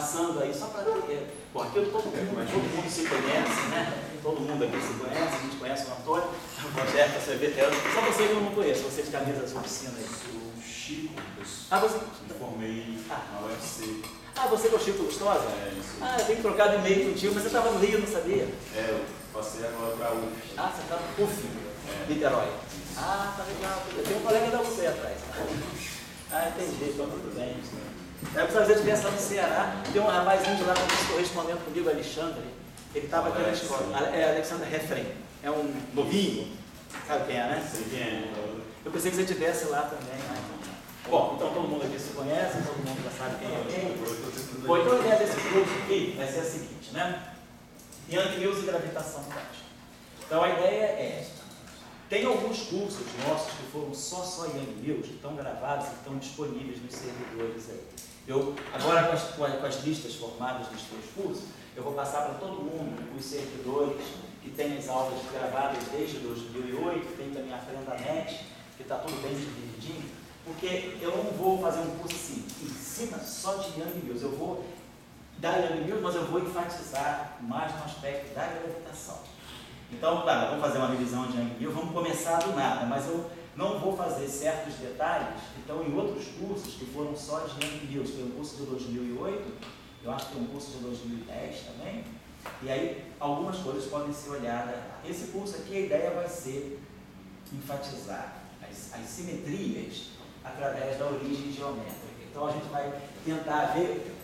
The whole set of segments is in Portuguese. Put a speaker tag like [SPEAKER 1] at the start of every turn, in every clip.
[SPEAKER 1] passando aí, só para ter. Bom, aqui todo mundo se conhece, né? Todo mundo aqui se conhece, a gente conhece o Antônio, o Rogério, você é veterano. Só você que eu não conheço, você de camisa azul piscina aí.
[SPEAKER 2] O Chico,
[SPEAKER 1] Você?
[SPEAKER 2] me formei na UFC.
[SPEAKER 1] Você é o Chico Lustosa?
[SPEAKER 2] Isso.
[SPEAKER 1] Eu tenho que trocar de e-mail contigo, mas você estava no Rio, não sabia?
[SPEAKER 2] Eu passei agora para a UF.
[SPEAKER 1] Você está no UF, Niterói. Tá legal. Eu tenho um colega da UC atrás. Entendi, então tudo bem. Se você estivesse lá no Ceará, tem um rapazinho de lá que está correspondendo comigo, Alexandre. Ele estava aqui na escola. Alexandre Refren. É um novinho. Sabe quem é, né?
[SPEAKER 2] Sei quem é.
[SPEAKER 1] Eu pensei que você estivesse lá também. Bom, então todo mundo aqui se conhece, todo mundo já sabe quem é quem. Bom, então a ideia desse curso aqui vai ser a seguinte, né? Young News e gravitação quântica. Então a ideia é esta. Tem alguns cursos nossos que foram só Young News, que estão gravados e estão disponíveis nos servidores aí. Agora com as listas formadas dos teus cursos, eu vou passar para todo mundo os servidores que tem as aulas gravadas desde 2008, tem também a FrendaNet, que está tudo bem divididinho, porque eu não vou fazer um curso assim, em cima só de Young News. Eu vou dar Young News, mas eu vou enfatizar mais no aspecto da gravitação. Então, claro, vamos fazer uma revisão de Young News, vamos começar do nada, mas eu não vou fazer certos detalhes que estão em outros cursos que foram só de Young News. Tem um curso de 2008, eu acho que tem um curso de 2010 também, e aí algumas coisas podem ser olhadas. Esse curso aqui, a ideia vai ser enfatizar as simetrias através da origem geométrica. Então a gente vai tentar ver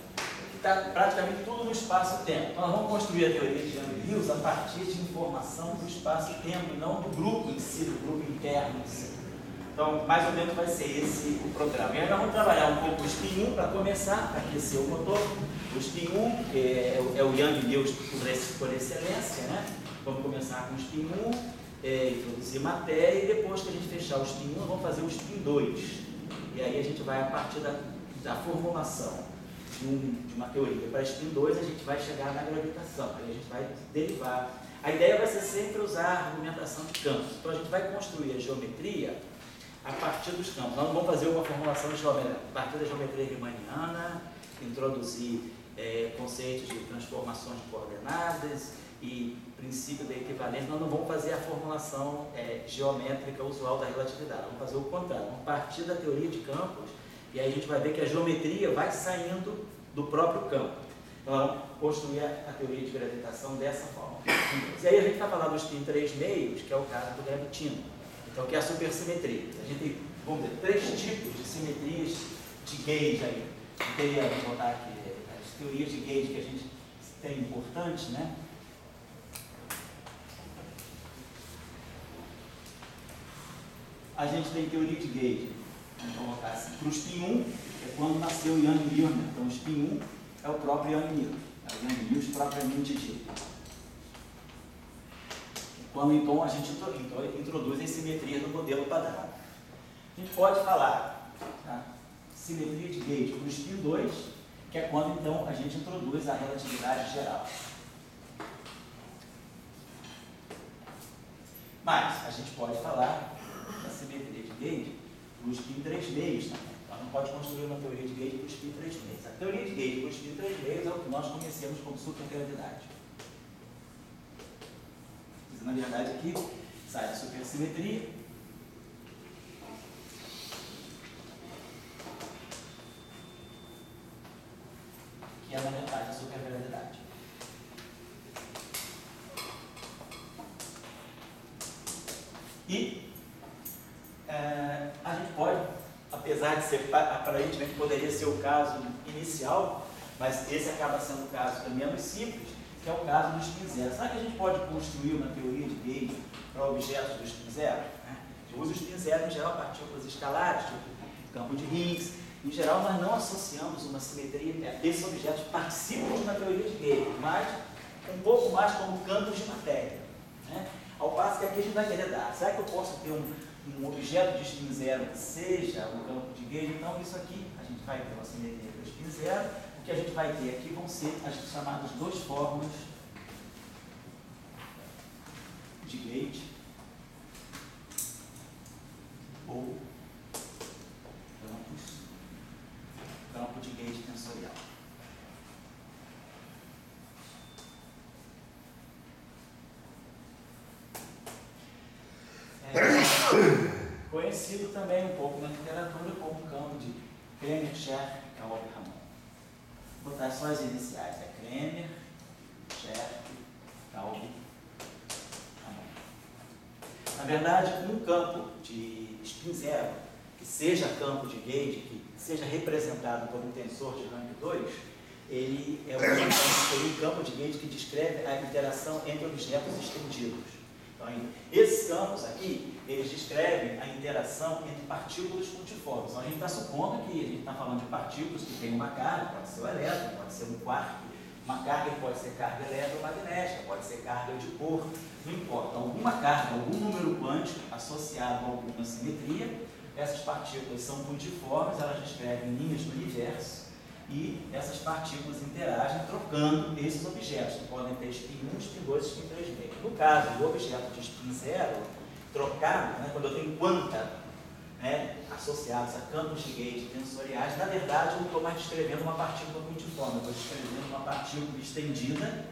[SPEAKER 1] que está praticamente tudo no espaço-tempo. Então nós vamos construir a teoria de Young News a partir de informação do espaço-tempo e não do grupo em si, do grupo interno em si. Então, mais ou menos vai ser esse o programa. E aí nós vamos trabalhar um pouco o Spin 1 para começar, para aquecer o motor. O Spin 1 é o Young News por excelência, né? Vamos começar com o Spin 1, introduzir matéria, e depois que a gente fechar o Spin 1, vamos fazer o Spin 2. E aí a gente vai, a partir da formulação de uma teoria para Spin 2, a gente vai chegar na gravitação. Aí a gente vai derivar. A ideia vai ser sempre usar a argumentação de campos. Então a gente vai construir a geometria a partir dos campos. Nós vamos fazer uma formulação de geometria a partir da geometria riemanniana, introduzir conceitos de transformações de coordenadas e princípio da equivalência. Nós não vamos fazer a formulação geométrica usual da relatividade, vamos fazer o contrário, vamos partir da teoria de campos, e aí a gente vai ver que a geometria vai saindo do próprio campo. Então vamos construir a teoria de gravitação dessa forma. E aí a gente vai falar dos spin 3 meios, que é o caso do gravitino. Então, que é a supersimetria. A gente tem, vamos dizer, 3 tipos de simetrias de gauge aí. Eu queria botar aqui as teorias de gauge que a gente tem importantes, né? A gente tem teoria de gauge, vamos colocar assim, para o spin 1, é quando nasceu o Young News, né? Então, o spin 1 é o próprio Young News, é o Young News propriamente dito. Quando então a gente introduz as simetrias no modelo padrão. A gente pode falar simetria de gauge para o spin 2, que é quando então a gente introduz a relatividade geral. Mas a gente pode falar da simetria de gauge para o spin 3 meios também. Nós não pode construir uma teoria de gauge para o spin 3 meios. A teoria de gauge para o spin 3 meios é o que nós conhecemos como supergravidade. Na verdade, aqui sai a supersimetria, que é, na verdade, a supergravidade. E a gente pode, apesar de ser aparentemente poderia ser o caso inicial, mas esse acaba sendo o caso menos simples, que é o caso do spin zero. Será que a gente pode construir uma teoria de gauge para objetos do spin zero? A gente usa o spin zero em geral para partículas escalares, tipo campo de Higgs. Em geral, nós não associamos uma simetria. Esses objetos participam de uma teoria de gauge, mas um pouco mais como campos de matéria. Ao passo que aqui a gente vai querer dar. Será que eu posso ter um objeto de spin zero que seja um campo de gauge? Então, isso aqui, a gente vai ter uma simetria para o spin zero. O que a gente vai ter aqui vão ser as chamadas 2 formas de gauge ou campo de gauge tensorial. conhecido também um pouco na literatura como o campo de Kremer, Scherf, Taube, Ramon. Vou botar só as iniciais, é Kremer, Scherf, Taube, Ramon. Na verdade, um campo de spin zero, que seja campo de gauge, que seja representado por um tensor de rank 2, ele é um campo de gauge que descreve a interação entre objetos estendidos. Então, esses campos aqui, eles descrevem a interação entre partículas multiformes. Então, a gente está supondo que a gente está falando de partículas que têm uma carga, pode ser o elétron, pode ser um quark, uma carga que pode ser carga eletromagnética, pode ser carga de cor, não importa. Alguma carga, algum número quântico associado a alguma simetria, essas partículas são multiformes, elas descrevem linhas do universo, e essas partículas interagem trocando esses objetos, que podem ter spin 1, spin 2, spin 3 meio. No caso do objeto de spin 0, trocado, né, quando eu tenho quanta, né, associados a campos de gauge tensoriais, na verdade eu não estou mais descrevendo uma partícula multiforme, eu estou descrevendo uma partícula estendida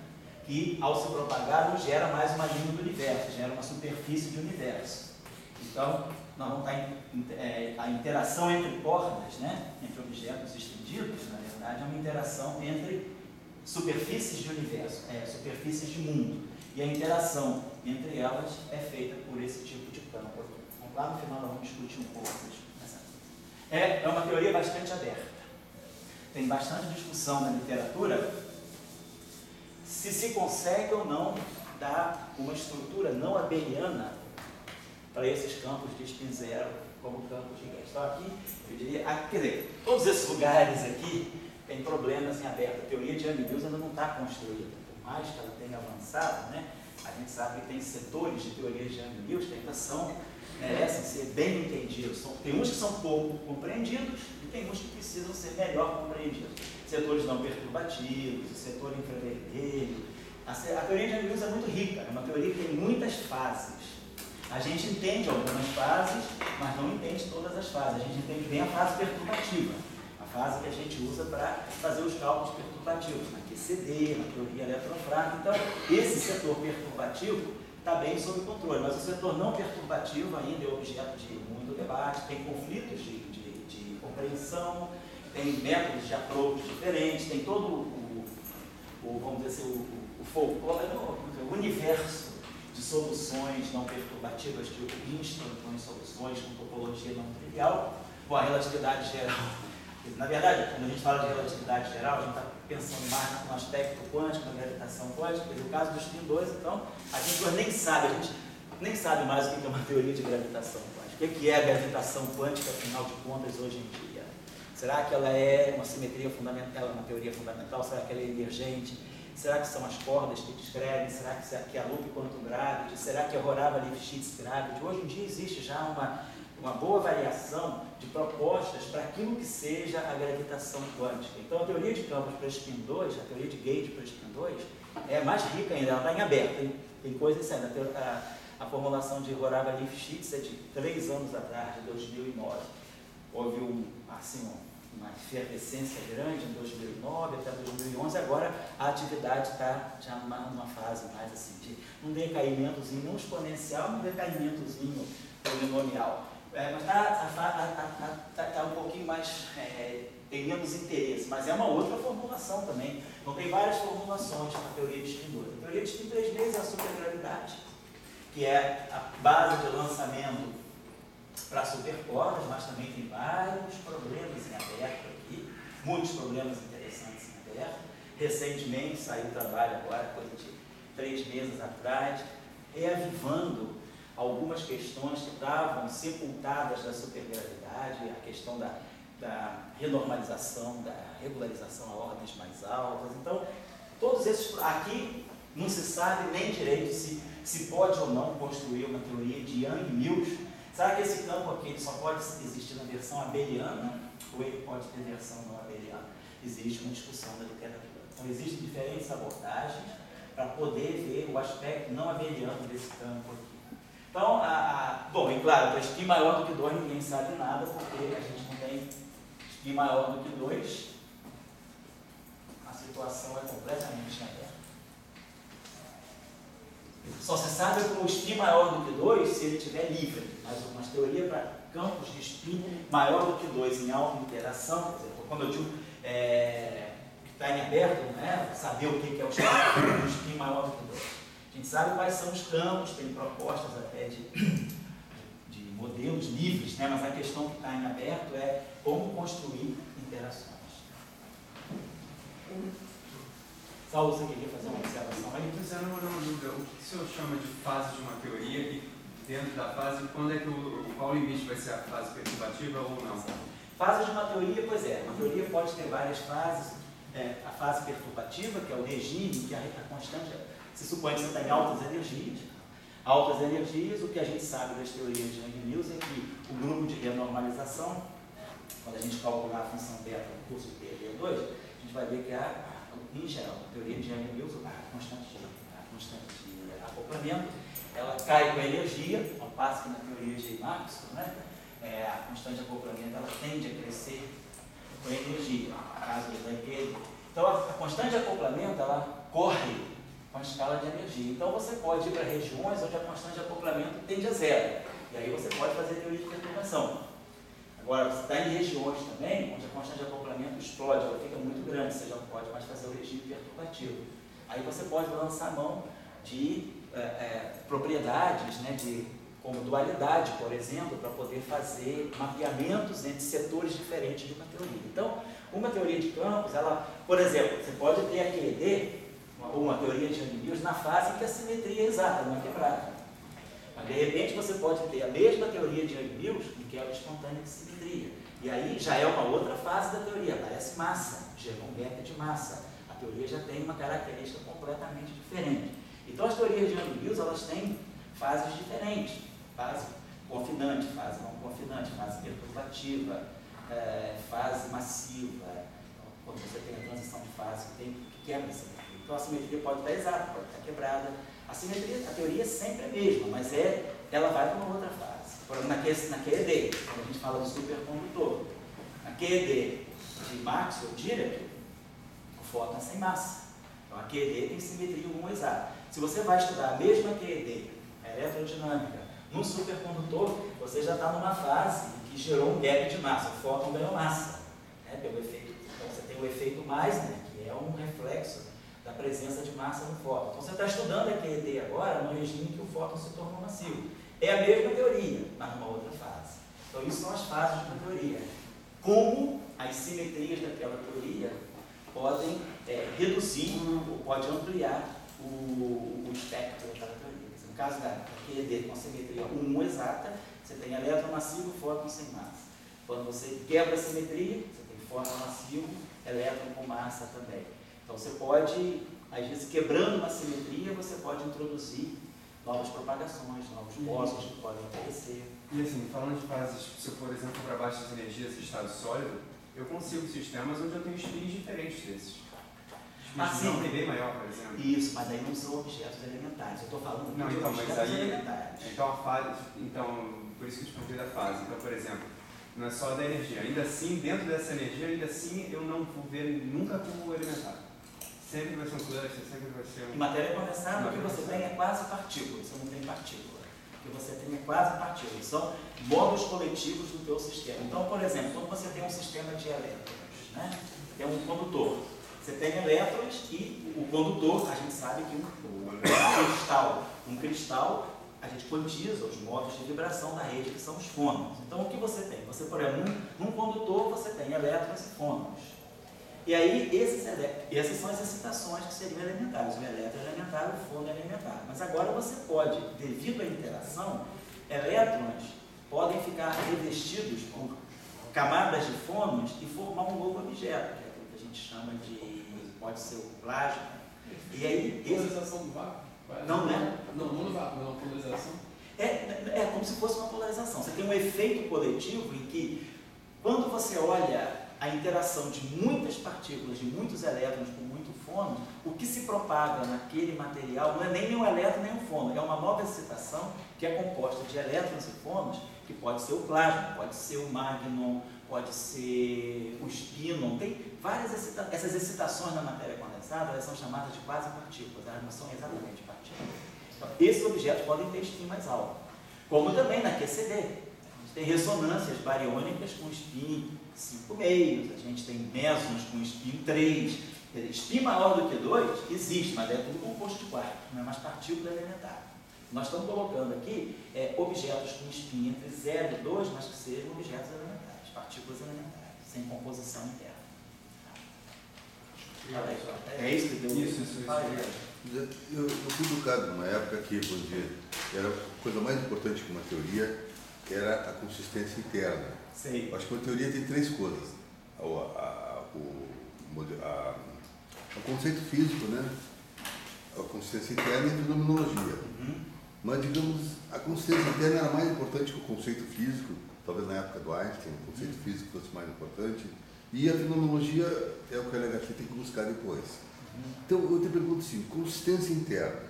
[SPEAKER 1] que, ao se propagar, não gera mais uma linha do universo, gera uma superfície de universo. Então, nós vamos estar a interação entre cordas, né, entre objetos estendidos, na verdade, é uma interação entre superfícies de universo, superfícies de mundo. E a interação entre elas é feita por esse tipo de campo aqui. Então, lá no final nós vamos discutir um pouco essa coisa. É uma teoria bastante aberta. Tem bastante discussão na literatura se consegue ou não dar uma estrutura não abeliana para esses campos de spin zero como campos de gauge. Então aqui, eu diria, quer dizer, todos esses lugares aqui têm problemas em aberto. A teoria de Young-Mills ainda não está construída. Por mais que ela tenha avançado, né, a gente sabe que tem setores de teoria de Young-Mills que ainda merecem ser bem entendidos. Tem uns que são pouco compreendidos e tem uns que precisam ser melhor compreendidos. Setores não perturbativos, o setor infravermelho. A teoria de Young-Mills é muito rica, é uma teoria que tem muitas fases. A gente entende algumas fases, mas não entende todas as fases. A gente entende bem a fase perturbativa, a fase que a gente usa para fazer os cálculos perturbativos, na QCD, na teoria eletrofrágil. Então, esse setor perturbativo está bem sob controle, mas o setor não perturbativo ainda é objeto de muito debate, tem conflitos de compreensão, tem métodos de approach diferentes, tem todo vamos dizer assim, o folclore, o universo de soluções não perturbativas, tipo instantâneas soluções com topologia não trivial. Bom, a relatividade geral, na verdade, quando a gente fala de relatividade geral, a gente está pensando mais no aspecto quântico, na gravitação quântica. No caso do spin 2, então, a gente nem sabe mais o que é uma teoria de gravitação quântica. O que é a gravitação quântica, afinal de contas, hoje em dia? Será que ela é uma simetria fundamental, uma teoria fundamental? Será que ela é emergente? Será que são as cordas que descrevem? Será que é a loop quantum gravity? Será que é a Horava-Lifshitz gravity? Hoje em dia existe já uma boa variação de propostas para aquilo que seja a gravitação quântica. Então, a teoria de campos para spin 2, a teoria de gauge para spin 2, é mais rica ainda, ela está em aberto. Tem coisas sendo. A formulação de Horava-Lifshitz é de 3 anos atrás, de 2009. Houve uma efervescência grande em 2009 até 2011, agora a atividade está já numa fase mais assim, de um decaimentozinho, não exponencial, um decaimentozinho polinomial. Mas está um pouquinho mais, tem menos interesse, mas é uma outra formulação também. Então tem várias formulações na teoria de spin 2. A teoria de spin 3 vezes é a supergravidade, que é a base de lançamento para supercordas, mas também tem vários problemas em aberto aqui, muitos problemas interessantes em aberto. Recentemente saiu o trabalho agora, coisa de 3 meses atrás, reavivando algumas questões que estavam sepultadas da supergravidade, a questão da renormalização, da regularização a ordens mais altas. Então, todos esses, aqui não se sabe nem direito se pode ou não construir uma teoria de Young-Mills. Será que esse campo aqui ele só pode existir na versão abeliana ou ele pode ter versão não abeliana? Existe uma discussão da literatura. Então, existem diferentes abordagens para poder ver o aspecto não abeliano desse campo aqui. Então, bom, e claro, para spin maior do que 2 ninguém sabe nada, porque a gente não tem spin maior do que 2, a situação é completamente aberta. Só se sabe com o spin maior do que 2 se ele estiver livre, mas uma teoria para campos de spin maior do que 2 em alta interação, quer dizer, quando eu digo que está em aberto, né, saber o que é o spin maior do que 2. A gente sabe quais são os campos, tem propostas até de modelos livres, né, mas a questão que está em aberto é como construir interações. Saulo, você queria fazer uma observação aí?
[SPEAKER 3] Pois é, uma dúvida. O que o senhor chama de fase de uma teoria e dentro da fase, quando é que qual o limite vai ser a fase perturbativa ou não?
[SPEAKER 1] Fase de uma teoria, pois é, uma teoria pode ter várias fases. A fase perturbativa, que é o regime, que a constante, se supõe que você está em altas energias. Altas energias, o que a gente sabe das teorias de Young-Mills é que o grupo de renormalização, quando a gente calcular a função beta no curso de PED2, a gente vai ver que em geral, a teoria de Young-Mills, a constante de acoplamento, ela cai com a energia, ao passo que na teoria de Maxwell, né, a constante de acoplamento ela tende a crescer com a energia, no caso daquele. Então, a constante de acoplamento ela corre com a escala de energia. Então, você pode ir para regiões onde a constante de acoplamento tende a zero. E aí você pode fazer teoria de perturbação. Agora, você está em regiões também onde a constante de acoplamento explode, ela fica muito grande, você já não pode mais fazer o regime perturbativo. Aí você pode lançar mão de propriedades, né, como dualidade, por exemplo, para poder fazer mapeamentos entre setores diferentes de uma teoria. Então, uma teoria de campos, ela, por exemplo, você pode ter a QED, ou uma teoria de Young-Mills, na fase em que a simetria é exata, não é quebrada. Mas, de repente, você pode ter a mesma teoria de Young-Mills em quebra espontânea de simetria. E aí já é uma outra fase da teoria, aparece massa, gerou um gap de massa. A teoria já tem uma característica completamente diferente. Então, as teorias de Young-Mills, elas têm fases diferentes. Fase confinante, fase não confinante, fase perturbativa, fase massiva. Quando você tem a transição de fase que quebra a simetria. Então, a simetria pode estar exata, pode estar quebrada. A simetria, a teoria é sempre a mesma, mas ela vai para uma outra fase. Por exemplo, na QED, quando a gente fala de supercondutor, na QED de Maxwell, Dirac, o fóton é sem massa. Então, a QED tem simetria 1 exata. Se você vai estudar a mesma QED, eletrodinâmica, num supercondutor, você já está numa fase que gerou um gap de massa, o fóton ganhou massa, né, pelo efeito. Então, você tem o efeito Meissner, que é um reflexo da presença de massa no fóton. Então, você está estudando a QED agora no regime que o fóton se tornou massivo. É a mesma teoria, mas numa outra fase. Então, isso são as fases de uma teoria. Como as simetrias daquela teoria podem reduzir ou pode ampliar o espectro daquela teoria. No caso da QED com simetria 1 exata, você tem elétron massivo, fóton sem massa. Quando você quebra a simetria, você tem fóton massivo, elétron com massa também. Então, você pode, às vezes, quebrando uma simetria, você pode introduzir novas propagações, novos bósons que podem aparecer.
[SPEAKER 3] E assim, falando de fases, se eu, por exemplo, para baixo das energias de estado sólido, eu consigo sistemas onde eu tenho spins diferentes desses. Spins não bem maior, por exemplo.
[SPEAKER 1] Isso, mas aí não são objetos elementares. Eu estou falando
[SPEAKER 3] não,
[SPEAKER 1] de
[SPEAKER 3] então,
[SPEAKER 1] objetos
[SPEAKER 3] mas aí,
[SPEAKER 1] elementares.
[SPEAKER 3] Então, a fase, por isso que eu te perguntei da fase. Então, por exemplo, não é só da energia. Ainda assim, dentro dessa energia, ainda assim, eu não vou ver nunca como elementar. Sempre vai ser um cluster, sempre vai ser um...
[SPEAKER 1] Em matéria condensada, o que você tem é quase partícula, você não tem partícula. O que você tem é quase partícula, são módulos coletivos do teu sistema. Então, por exemplo, quando você tem um sistema de elétrons, né? Tem um condutor, você tem elétrons e o condutor, a gente sabe que um cristal, a gente quantiza os modos de vibração da rede, que são os fônons. Então, o que você tem? Você, por exemplo, num condutor, você tem elétrons e fônons. E aí, essas são as excitações que seriam elementares. O elétron é elementar, o fônon é elementar. Mas agora você pode, devido à interação, elétrons podem ficar revestidos por camadas de fônons e formar um novo objeto, que é aquilo que a gente chama de, pode ser o plasma. E aí,
[SPEAKER 4] polarização do vácuo?
[SPEAKER 1] Não, né?
[SPEAKER 4] Não no vácuo, mas uma polarização?
[SPEAKER 1] É como se fosse uma polarização. Você tem um efeito coletivo em que, quando você olha a interação de muitas partículas, de muitos elétrons com muito fônon, o que se propaga naquele material não é nem um elétron nem um fônon, é uma nova excitação que é composta de elétrons e fônons, que pode ser o plasma, pode ser o magnon, pode ser o spinon, tem várias excitações. Essas excitações na matéria condensada, elas são chamadas de quase-partículas, elas não são exatamente partículas. Então, esses objetos podem ter spin mais alto, como também na QCD. A gente tem ressonâncias bariônicas com spin 5,5, a gente tem mesons com spin 3. Spin maior do que 2 existe, mas é tudo composto de quarto, não é mais partícula elementar. Nós estamos colocando aqui objetos com spin entre 0 e 2, mas que sejam objetos elementares, partículas elementares, sem composição interna. É isso que deu
[SPEAKER 3] isso.
[SPEAKER 5] Eu fui educado numa época que, vamos dizer, era a coisa mais importante que uma teoria era a consistência interna.
[SPEAKER 1] Sei.
[SPEAKER 5] Eu acho que uma teoria tem três coisas. O conceito físico, né? A consistência interna e a fenomenologia. Mas, digamos, a consistência interna era mais importante que o conceito físico, talvez na época do Einstein, o conceito físico fosse mais importante, e a fenomenologia é o que o LHT tem que buscar depois. Então, eu te pergunto assim, consistência interna.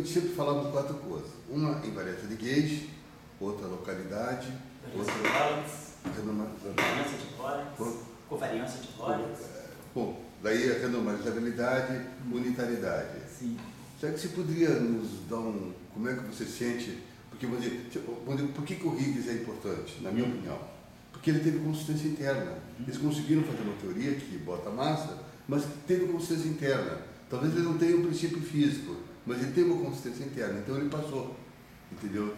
[SPEAKER 5] Sempre falamos quatro coisas. Uma, invariância de gauge, outra, localidade, outra...
[SPEAKER 1] Covariância de Lorentz, covariância de Lorentz.
[SPEAKER 5] Bom, daí a renormalizabilidade, unitariedade.
[SPEAKER 1] Sim.
[SPEAKER 5] Será que você poderia nos dar como é que você sente? Porque, vamos dizer, por que o Higgs é importante, na minha opinião? Porque ele teve consistência interna. Eles conseguiram fazer uma teoria que bota massa, mas teve consistência interna. Talvez ele não tenha um princípio físico, mas ele tem uma consistência interna, então ele passou. Entendeu?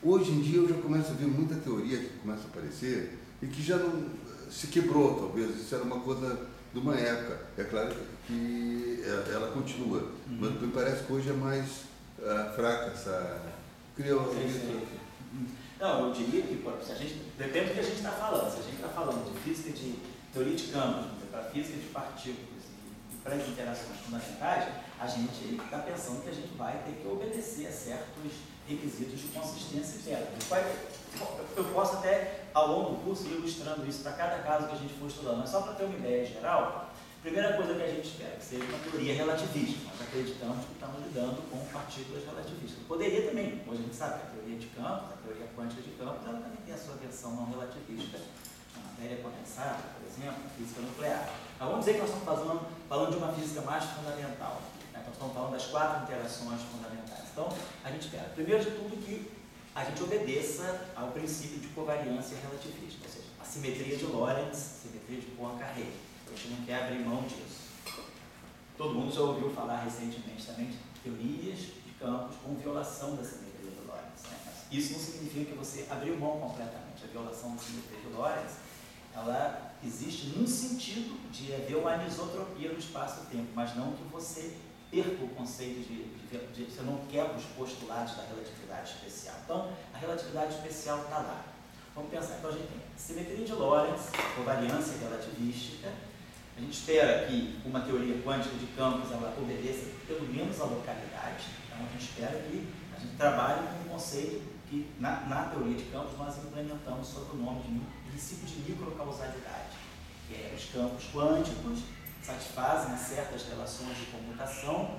[SPEAKER 5] Hoje em dia eu já começo a ver muita teoria que começa a aparecer e que já não se quebrou, talvez. Isso era uma coisa de uma época. É claro que ela continua, mas me parece que hoje é mais fraca essa...
[SPEAKER 1] Não, eu diria que depende do que a gente está falando. Se a gente está falando de física de teoria de campos, para física de partículas e para as interações fundamentais, a gente está pensando que a gente vai ter que obedecer a certos requisitos de consistência interna. Eu posso até, ao longo do curso, ir ilustrando isso para cada caso que a gente for estudando, mas só para ter uma ideia geral, a primeira coisa que a gente espera que seja uma teoria relativista. Nós acreditamos que estamos lidando com partículas relativistas. Poderia também, hoje a gente sabe que a teoria de campos, a teoria quântica de campos, ela também tem a sua versão não relativista, a matéria condensada, por exemplo, a física nuclear. Mas vamos dizer que nós estamos falando de uma física mais fundamental. Né? Então, estamos falando das 4 interações fundamentais. Então, a gente espera, primeiro de tudo, que a gente obedeça ao princípio de covariância relativista, ou seja, a simetria de Lorentz, simetria de Poincare. A gente não quer abrir mão disso. Todo mundo já ouviu falar recentemente também de teorias de campos com violação da simetria de Lorentz. Né? Mas isso não significa que você abriu mão completamente. A violação da simetria de Lorentz, ela existe num sentido de haver uma anisotropia no espaço-tempo, mas não que você perca o conceito de você não quebra os postulados da relatividade especial. Então, a relatividade especial está lá. Vamos pensar. Então, a gente tem simetria de Lorentz, covariância relativística. A gente espera que uma teoria quântica de campos ela obedeça pelo menos à localidade. Então, a gente espera que a gente trabalhe com um conceito que, na teoria de campos, nós implementamos sob o nome de princípio de microcausalidade. Que é os campos quânticos satisfazem certas relações de comutação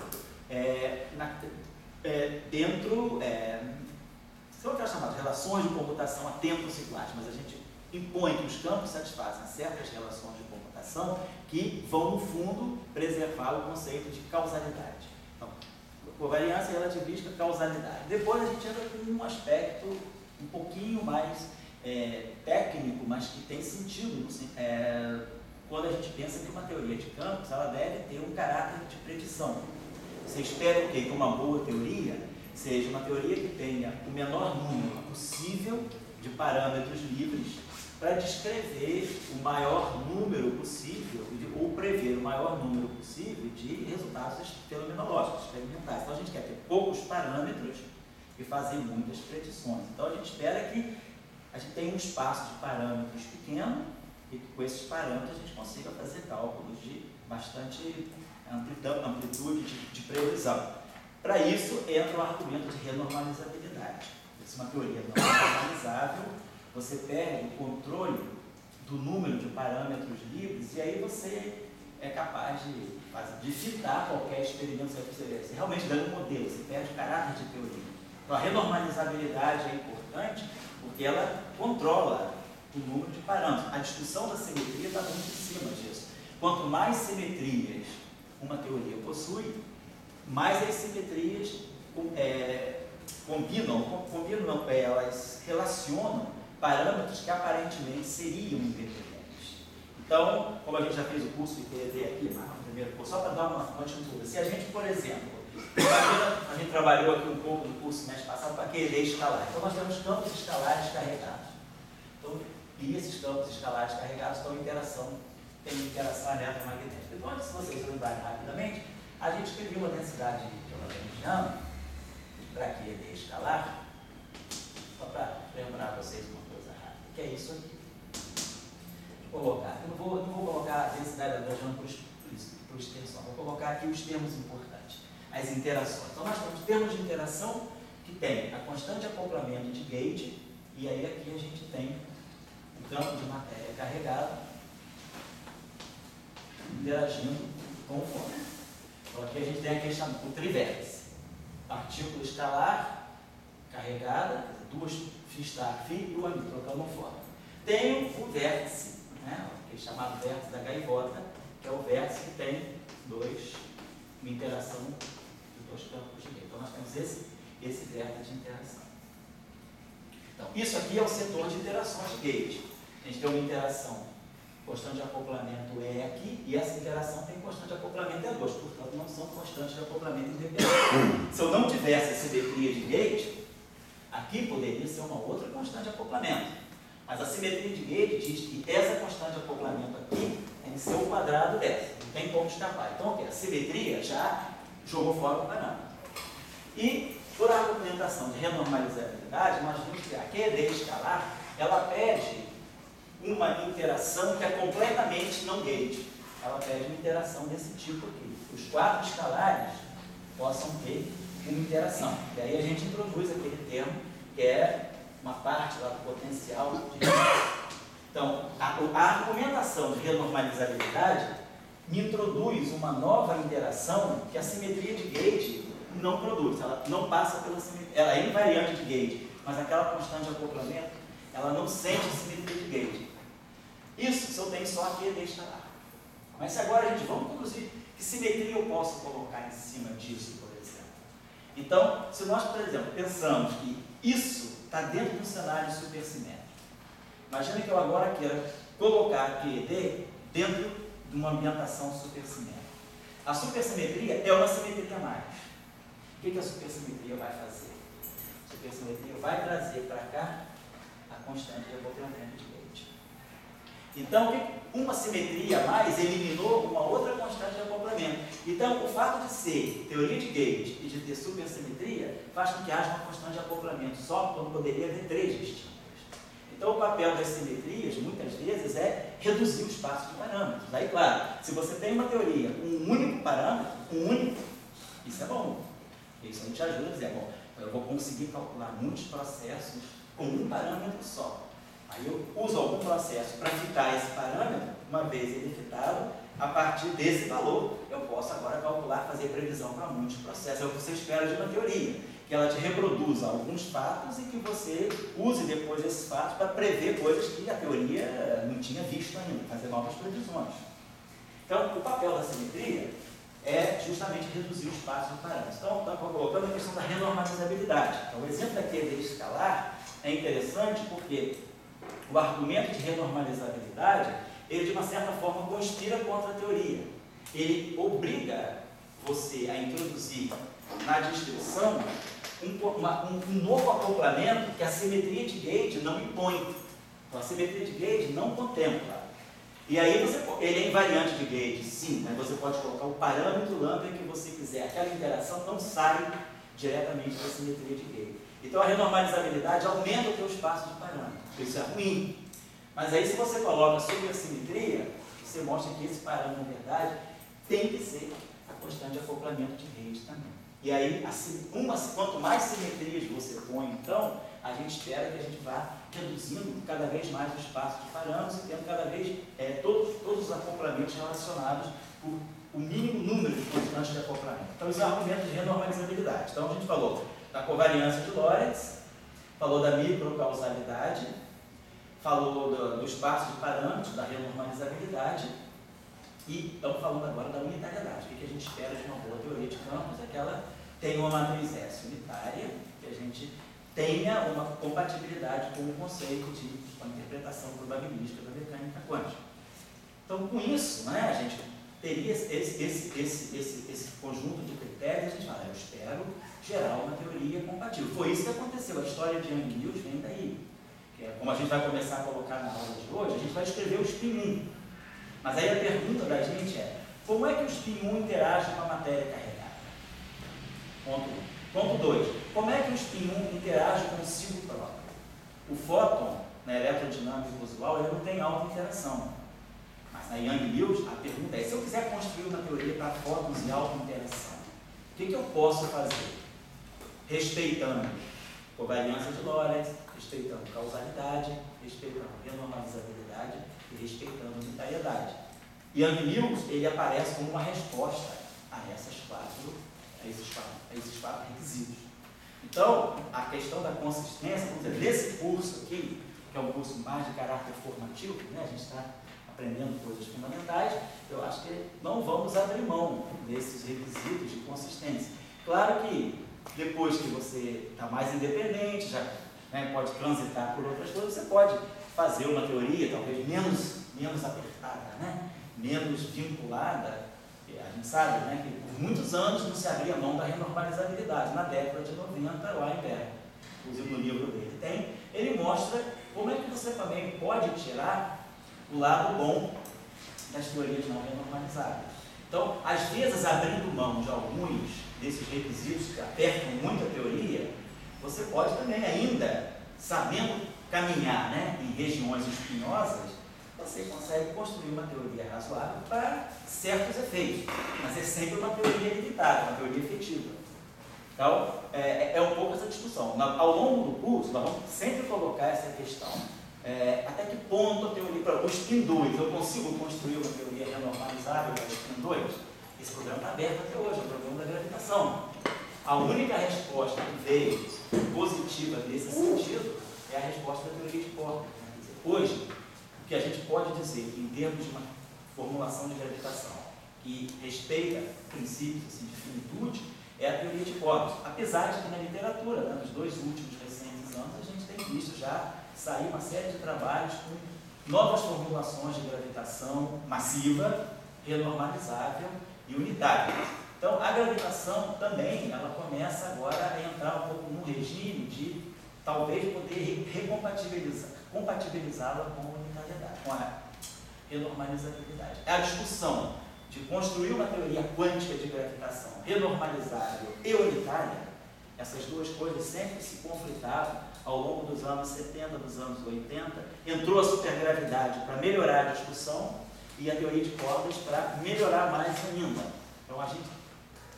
[SPEAKER 1] dentro, são aquelas chamadas relações de comutação a tempos singulares, mas a gente impõe que os campos satisfazem certas relações de comutação que vão, no fundo, preservar o conceito de causalidade. Então, covariância relativista, causalidade. Depois a gente entra com um aspecto um pouquinho mais técnico, mas que tem sentido quando a gente pensa que uma teoria de campos ela deve ter um caráter de predição. Você espera o quê? Que uma boa teoria seja uma teoria que tenha o menor número possível de parâmetros livres para descrever o maior número possível ou prever o maior número possível de resultados fenomenológicos, experimentais. Então a gente quer ter poucos parâmetros e fazer muitas predições. Então a gente espera que a gente tenha um espaço de parâmetros pequeno e que com esses parâmetros a gente consiga fazer cálculos de bastante amplitude de previsão. Para isso entra o argumento de renormalizabilidade. Se uma teoria não é normalizável, você perde o controle do número de parâmetros livres e aí você é capaz de fitar qualquer experimento. Você realmente dando um modelo, você perde o caráter de teoria. Então a renormalizabilidade é importante porque ela controla o número de parâmetros. A discussão da simetria está muito em cima disso. Quanto mais simetrias uma teoria possui, mais as simetrias elas relacionam parâmetros que aparentemente seriam independentes. Então, como a gente já fez o curso de PED aqui, no primeiro curso, só para dar uma contintura, se a gente, por exemplo, a gente trabalhou aqui um pouco no curso mês passado para QED escalar. Então, nós temos campos escalares carregados. Então, e esses campos escalares carregados têm interação eletromagnética. Depois, se vocês lembrarem rapidamente, a gente escreveu uma densidade lagrangiana para QED escalar, só para lembrar vocês uma coisa rápida, que é isso aqui. Vou colocar, eu não vou colocar a densidade lagrangiana por extensão, vou colocar aqui os termos importantes, as interações. Então, nós temos termos de interação que tem a constante de acoplamento de gauge, e aí aqui a gente tem o campo de matéria carregado interagindo com o fone. Então, aqui a gente tem aqui o trivértice. Partícula escalar carregada, duas φ' e o amigo, trocando um fora. Tem o vértice, né, que é chamado vértice da gaivota, que é o vértice que tem uma interação de dois campos de gauge. Então, nós temos esse vértice de interação. Então, isso aqui é o setor de interações de gauge. A gente tem uma interação constante de acoplamento E aqui, e essa interação tem constante de acoplamento E2, portanto não são constantes de acoplamento independentes. Se eu não tivesse a simetria de gauge, aqui poderia ser uma outra constante de acoplamento. Mas a simetria de gauge diz que essa constante de acoplamento aqui tem que ser o quadrado dessa, não tem como escapar. Então, a simetria já jogou fora o parâmetro. E, por argumentação de renormalizabilidade, nós vimos que a QED escalar, ela pede uma interação que é completamente não gauge. Ela pede uma interação desse tipo aqui. Os quadros escalares possam ter uma interação. E aí a gente introduz aquele termo que é uma parte lá do potencial de... Então, a argumentação de renormalizabilidade me introduz uma nova interação que a simetria de gauge não produz. Ela não passa pela simetria. Ela é invariante de gauge, mas aquela constante de acoplamento, ela não sente a simetria de gauge. Isso se eu tenho só aqui QED escalar. Mas se agora a gente vamos produzir, que simetria eu posso colocar em cima disso, por exemplo? Então, se nós, por exemplo, pensamos que isso está dentro do cenário supersimétrico, imagina que eu agora queira colocar QED dentro de uma ambientação supersimétrica. A supersimetria é uma simetria a mais. O que a supersimetria vai fazer? A supersimetria vai trazer para cá a constante de acoplamento de gauge. Então, uma simetria a mais eliminou uma outra constante de acoplamento. Então, o fato de ser teoria de gauge e de ter supersimetria faz com que haja uma constante de acoplamento só, quando poderia haver 3 distintas. Então, o papel das simetrias, muitas vezes, é reduzir o espaço de parâmetros. Aí, claro, se você tem uma teoria com um único parâmetro, isso é bom. Isso a gente ajuda a dizer, bom, eu vou conseguir calcular muitos processos com um parâmetro só. Aí eu uso algum processo para fitar esse parâmetro, uma vez ele fitado, a partir desse valor, eu posso agora calcular, fazer previsão para muitos processos. É o que você espera de uma teoria, que ela te reproduza alguns fatos e que você use depois esses fatos para prever coisas que a teoria não tinha visto ainda, fazer novas previsões. Então, o papel da simetria é justamente reduzir o espaço de parâmetros. Então, estou colocando a questão da renormalizabilidade. Então, o exemplo da QED escalar é interessante porque o argumento de renormalizabilidade, ele de uma certa forma conspira contra a teoria. Ele obriga você a introduzir na descrição um novo acoplamento que a simetria de gauge não impõe. Então, a simetria de gauge não contempla. E aí ele é invariante de gauge, sim, mas você pode colocar o parâmetro lambda que você quiser. Aquela interação não sai diretamente da simetria de gauge. Então, a renormalizabilidade aumenta o teu espaço de parâmetro. Isso é ruim. Mas aí, se você coloca supersimetria, você mostra que esse parâmetro, na verdade, tem que ser a constante de acoplamento de gauge também. E aí, quanto mais simetrias você põe, então, a gente espera que a gente vá reduzindo cada vez mais o espaço de parâmetros e tendo cada vez todos os acoplamentos relacionados por o mínimo número de constantes de acoplamento. Então, isso é um argumento de renormalizabilidade. Então, a gente falou da covariância de Lorentz, falou da microcausalidade, falou do espaço de parâmetros, da renormalizabilidade, e estamos falando agora da unitariedade. O que a gente espera de uma boa teoria de campos é que ela tenha uma matriz S unitária, que que a gente tenha uma compatibilidade com o conceito com a interpretação probabilística da mecânica quântica. Então, com isso, né, a gente teria esse conjunto de critérios, a gente fala, eu espero gerar uma teoria compatível. Foi isso que aconteceu, a história de Yang-Mills vem daí. Que é, como a gente vai começar a colocar na aula de hoje, a gente vai escrever o spin 1. Mas aí a pergunta da gente é, como é que o spin 1 interage com a matéria carregada? Ponto 1. Ponto 2. Como é que o spin 1 interage consigo próprio? O fóton, na eletrodinâmica usual, ele não tem alta interação. Mas na Yang-Mills, a pergunta é, se eu quiser construir uma teoria para fótons e alta interação, o que eu posso fazer? Respeitando covariância de Lorentz, respeitando causalidade, respeitando renormalizabilidade e respeitando unitariedade. Yang-Mills, ele aparece como uma resposta a esses quatro requisitos. Então, a questão da consistência, vamos dizer, desse curso aqui, que é um curso mais de caráter formativo, né? A gente está aprendendo coisas fundamentais, eu acho que não vamos abrir mão desses requisitos de consistência. Claro que depois que você está mais independente, já, né, pode transitar por outras coisas, você pode fazer uma teoria talvez menos apertada, né? Menos vinculada. A gente sabe, né, que por muitos anos não se abria mão da renormalizabilidade. Na década de 90, o Weinberg, inclusive no livro dele, ele mostra como é que você também pode tirar o lado bom das teorias não renormalizáveis. Então, às vezes, abrindo mão de alguns desses requisitos que apertam muito a teoria, você pode também ainda, sabendo caminhar, né, em regiões espinosas, você consegue construir uma teoria razoável para certos efeitos, mas é sempre uma teoria limitada, uma teoria efetiva. Então, é um pouco essa discussão. Ao longo do curso, nós vamos sempre colocar essa questão. Até que ponto a teoria, para o spin 2, eu consigo construir uma teoria renormalizável para o spin 2? Esse programa está aberto até hoje, é o programa da gravitação. A única resposta que veio positiva nesse sentido é a resposta da teoria de Corda. Quer dizer, hoje, o que a gente pode dizer em termos de uma formulação de gravitação que respeita princípios assim, de finitude é a teoria de cordas. Apesar de que na literatura, né, nos 2 últimos recentes anos, a gente tem visto já sair uma série de trabalhos com novas formulações de gravitação massiva, renormalizável e unitária. Então, a gravitação também, ela começa agora a entrar um pouco num regime de talvez poder compatibilizá-la com a unitariedade, com a renormalizabilidade. É a discussão de construir uma teoria quântica de gravitação renormalizável e unitária. Essas duas coisas sempre se conflitavam ao longo dos anos 70, dos anos 80. Entrou a supergravidade para melhorar a discussão e a teoria de cordas para melhorar mais ainda. Então,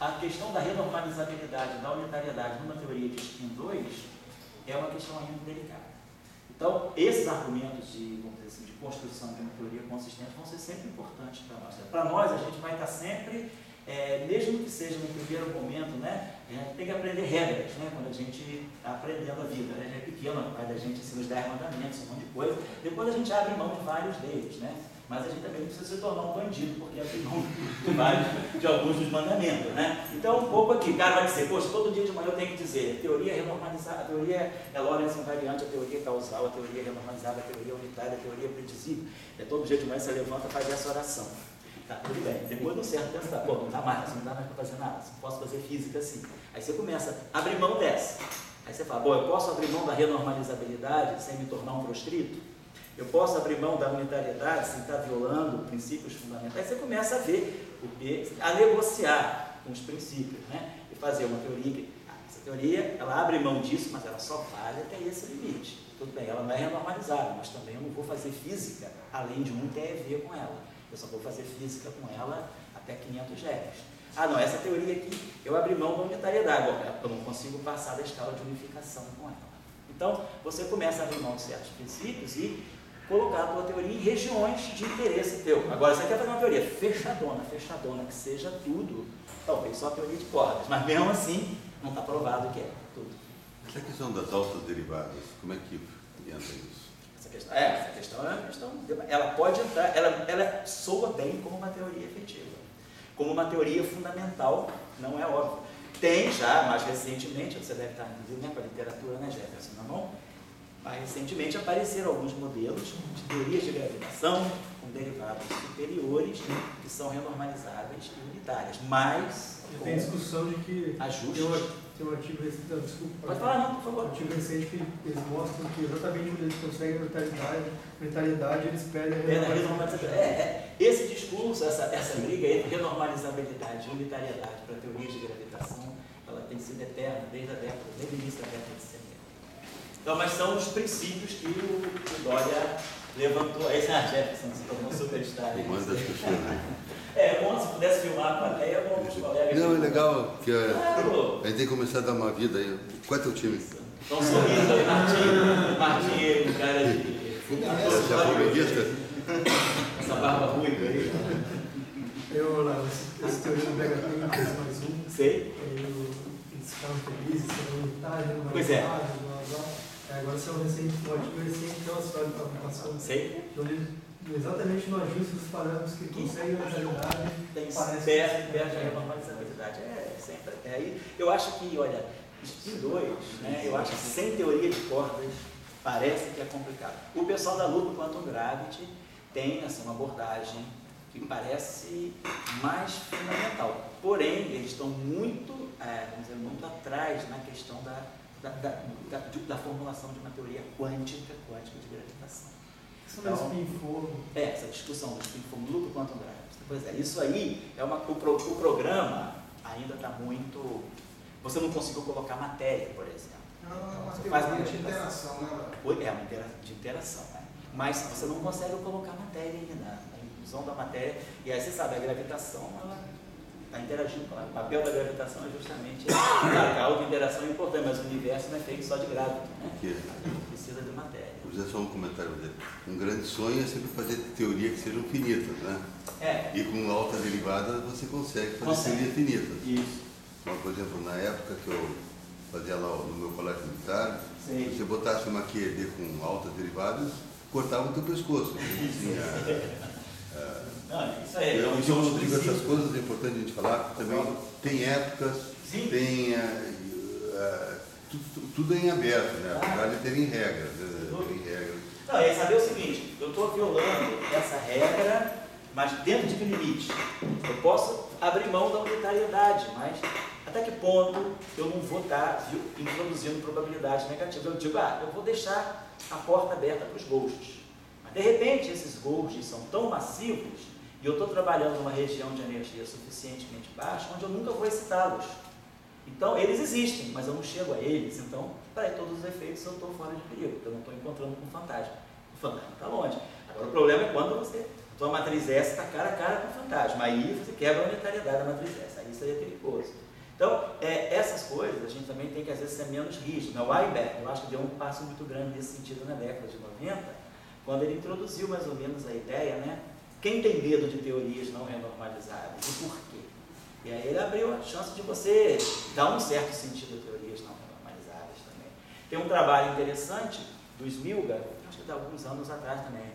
[SPEAKER 1] a questão da renormalizabilidade, da unitariedade numa teoria de spin 2 é uma questão ainda delicada. Então, esses argumentos de, vamos dizer assim, de construção de uma teoria consistente vão ser sempre importantes para nós. Para nós, a gente vai estar sempre, mesmo que seja no primeiro momento, né, tem que aprender regras, né, quando a gente está aprendendo a vida. A gente é pequeno, o pai da gente ensina os 10 mandamentos, um monte de coisa. Depois a gente abre mão de vários deles, né? Mas a gente também não precisa se tornar um bandido, porque abre mão de alguns dos mandamentos, né? Então, um pouco aqui, o cara vai dizer, poxa, todo dia de manhã eu tenho que dizer, teoria renormalizada, a teoria é Lorentz invariante, a teoria causal, a teoria renormalizada, a teoria unitária, a teoria predizível. Todo dia de manhã você levanta e faz essa oração. Tá, tudo bem. Depois de um certo tempo, pô, não dá mais para fazer nada, não posso fazer física assim. Aí você começa a abrir mão dessa. Aí você fala, bom, eu posso abrir mão da renormalizabilidade sem me tornar um prostrito? Eu posso abrir mão da unitariedade sem estar violando princípios fundamentais? Você começa a ver, a negociar com os princípios, né? E fazer uma teoria que, essa teoria, ela abre mão disso, mas ela só vale até esse limite. Tudo bem, ela não é renormalizável, mas também eu não vou fazer física além de um TeV com ela. Eu só vou fazer física com ela até 500 GeV. Ah, não, essa teoria aqui, eu abri mão da unitariedade, eu não consigo passar da escala de unificação com ela. Então, você começa a abrir mão de certos princípios e colocar a tua teoria em regiões de interesse teu. Agora, você quer fazer uma teoria fechadona, que seja tudo, talvez só a teoria de cordas, mas mesmo assim, não está provado que é tudo.
[SPEAKER 5] Essa questão das altas derivadas, como é que entra isso?
[SPEAKER 1] Essa questão é uma questão, ela pode entrar, ela soa bem como uma teoria efetiva, como uma teoria fundamental, não é óbvio. Tem já, mais recentemente, você deve estar inclusive com a literatura, né, Jefferson, na mão? Mais recentemente apareceram alguns modelos de teorias de gravitação com derivadas superiores que são renormalizáveis e unitárias, mas
[SPEAKER 6] Tem discussão de que
[SPEAKER 1] ajustes.
[SPEAKER 6] tem um artigo recente, desculpa.
[SPEAKER 1] Pode falar não, por
[SPEAKER 6] Um
[SPEAKER 1] favor.
[SPEAKER 6] artigo recente que eles mostram que exatamente quando eles conseguem unitalidade, eles perdem a
[SPEAKER 1] renormalizabilidade. Esse discurso, essa briga entre renormalizabilidade e unitariedade para teorias de gravitação, ela tem sido eterna desde o início da década de 70. Então, mas são os princípios que o Dória levantou. Aí, Jefferson se tornou superstar.
[SPEAKER 5] Comando das pessoas, né?
[SPEAKER 1] Bom, se pudesse filmar a plateia, é bom os colegas.
[SPEAKER 5] Não, é legal, que
[SPEAKER 1] Claro.
[SPEAKER 5] a gente tem que começar a dar uma vida aí. Qual é teu time?
[SPEAKER 1] Então, um sorriso aí, Martim, um cara de.
[SPEAKER 5] Você é flamenguista?
[SPEAKER 1] Essa barba ruiva aí.
[SPEAKER 6] Eu lá, esse teoria do Vega tem mais um.
[SPEAKER 1] Sei.
[SPEAKER 6] Eles ficaram felizes, foram unitários,
[SPEAKER 1] Pois é.
[SPEAKER 6] blá, blá, blá. Agora saiu um artigo recente, que é uma história de fabricação.
[SPEAKER 1] Sei.
[SPEAKER 6] Exatamente no ajuste dos parâmetros que conseguem a realidade.
[SPEAKER 1] Tem
[SPEAKER 6] Parece
[SPEAKER 1] perto da renormalizabilidade. Sempre. Aí, eu acho que, olha, em dois, né, eu acho que sem teoria de cordas parece que é complicado. O pessoal da Loop Quantum Gravity tem assim, uma abordagem que parece mais fundamental. Porém, eles estão muito, vamos dizer, muito atrás na questão da formulação de uma teoria quântica de gravitação.
[SPEAKER 6] Isso não é spin-fogo.
[SPEAKER 1] Essa discussão do spin-fogo, Loop Quantum Gravity. Pois é, isso aí, o programa ainda está muito... Você não conseguiu colocar matéria, por exemplo.
[SPEAKER 7] Não, é uma
[SPEAKER 1] Você faz
[SPEAKER 7] teoria
[SPEAKER 1] uma
[SPEAKER 7] de interação, né?
[SPEAKER 1] É uma de interação, né? Mas você não consegue colocar matéria ainda, na inclusão da matéria. E aí você sabe, a gravitação, ela está interagindo com ela. O papel da gravitação é justamente a auto-interação é importante, mas o universo não é feito só de gravito, né? Precisa de matéria.
[SPEAKER 5] Vou dizer só um comentário dele. Um grande sonho é sempre fazer teoria que sejam finitas, né? E com alta derivada você consegue fazer teoria finita.
[SPEAKER 1] Isso.
[SPEAKER 5] Então, por exemplo, na época que eu fazia lá no meu colégio militar,
[SPEAKER 1] Sim.
[SPEAKER 5] se você botasse uma QED com altas derivadas, cortava o teu pescoço.
[SPEAKER 1] Não, isso aí.
[SPEAKER 5] Então, eu digo essas coisas, é importante a gente falar, também tem épocas,
[SPEAKER 1] Sim.
[SPEAKER 5] tem tudo é em aberto, né? Apesar de terem regras.
[SPEAKER 1] Não, é saber o seguinte, eu estou violando essa regra, mas dentro de que limite? Eu posso abrir mão da unitariedade, mas até que ponto eu não vou estar introduzindo probabilidade negativa? Eu digo, eu vou deixar a porta aberta para os ghosts. Mas de repente esses ghosts são tão massivos e eu estou trabalhando numa região de energia suficientemente baixa onde eu nunca vou excitá-los. Então, eles existem, mas eu não chego a eles. Então, para todos os efeitos, eu estou fora de perigo, porque eu não estou encontrando com o fantasma. O fantasma está longe. Agora, o problema é quando tua matriz S está cara a cara com o fantasma. Aí você quebra a unitariedade da matriz S. Aí seria perigoso. Então, essas coisas, a gente também tem que, às vezes, ser menos rígido. O Weinberg, eu acho que deu um passo muito grande nesse sentido na década de 90, quando ele introduziu mais ou menos a ideia, né? Quem tem medo de teorias não renormalizáveis? E por quê? E aí ele abriu a chance de você dar um certo sentido a teorias não renormalizáveis também. Tem um trabalho interessante do Smilga, acho que de alguns anos atrás também.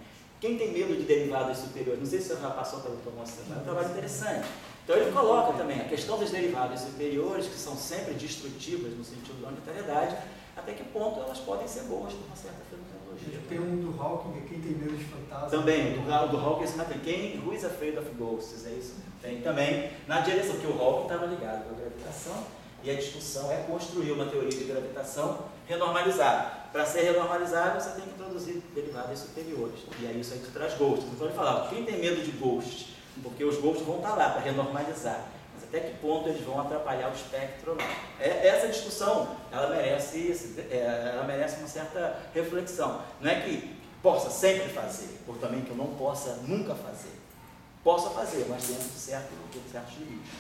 [SPEAKER 1] Quem tem medo de derivadas superiores? Não sei se você já passou pelo Thomas, é um trabalho interessante. Então ele coloca também a questão das derivadas superiores, que são sempre destrutivas no sentido da unitariedade, até que ponto elas podem ser boas por uma certa fenomenologia.
[SPEAKER 6] Tem um do Hawking, quem tem medo de fantasma.
[SPEAKER 1] Também, do Hawking, who is afraid of ghosts, é isso? Tem também na direção, porque o Hawking estava ligado com a gravitação, e a discussão é construir uma teoria de gravitação renormalizada. Para ser renormalizável, você tem que introduzir derivadas superiores, e aí isso aí te traz ghosts. Então ele falava, quem tem medo de ghosts? Porque os ghosts vão estar lá para renormalizar. Mas até que ponto eles vão atrapalhar o espectro ou não? Essa discussão, ela merece uma certa reflexão. Não é que possa sempre fazer, ou também que eu não possa nunca fazer. Possa fazer, mas dentro de certos limites.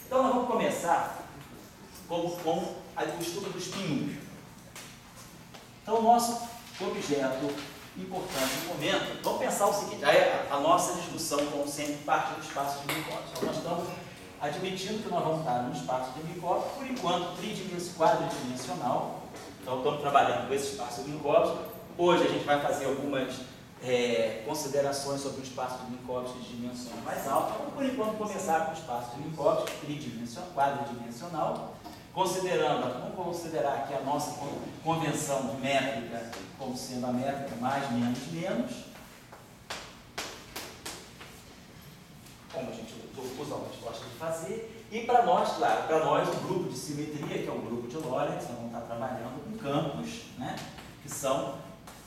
[SPEAKER 1] Então nós vamos começar com o estudo dos pinhos. Então o nosso objeto importante no momento, vamos pensar o seguinte, a nossa discussão, como sempre, parte do espaço de Minkowski. Então, nós estamos admitindo que nós vamos estar no espaço de Minkowski, por enquanto, quadridimensional. Então, estamos trabalhando com esse espaço de Minkowski. Hoje a gente vai fazer algumas considerações sobre o espaço de Minkowski de dimensões mais altas. Vamos, por enquanto, começar com o espaço de Minkowski quadridimensional, vamos considerar aqui a nossa convenção de métrica como sendo a métrica mais, menos, menos, como a gente usualmente gosta de fazer, e para nós, claro, para nós o grupo de simetria, que é o grupo de Lorentz, nós vamos estar trabalhando com campos, né, que são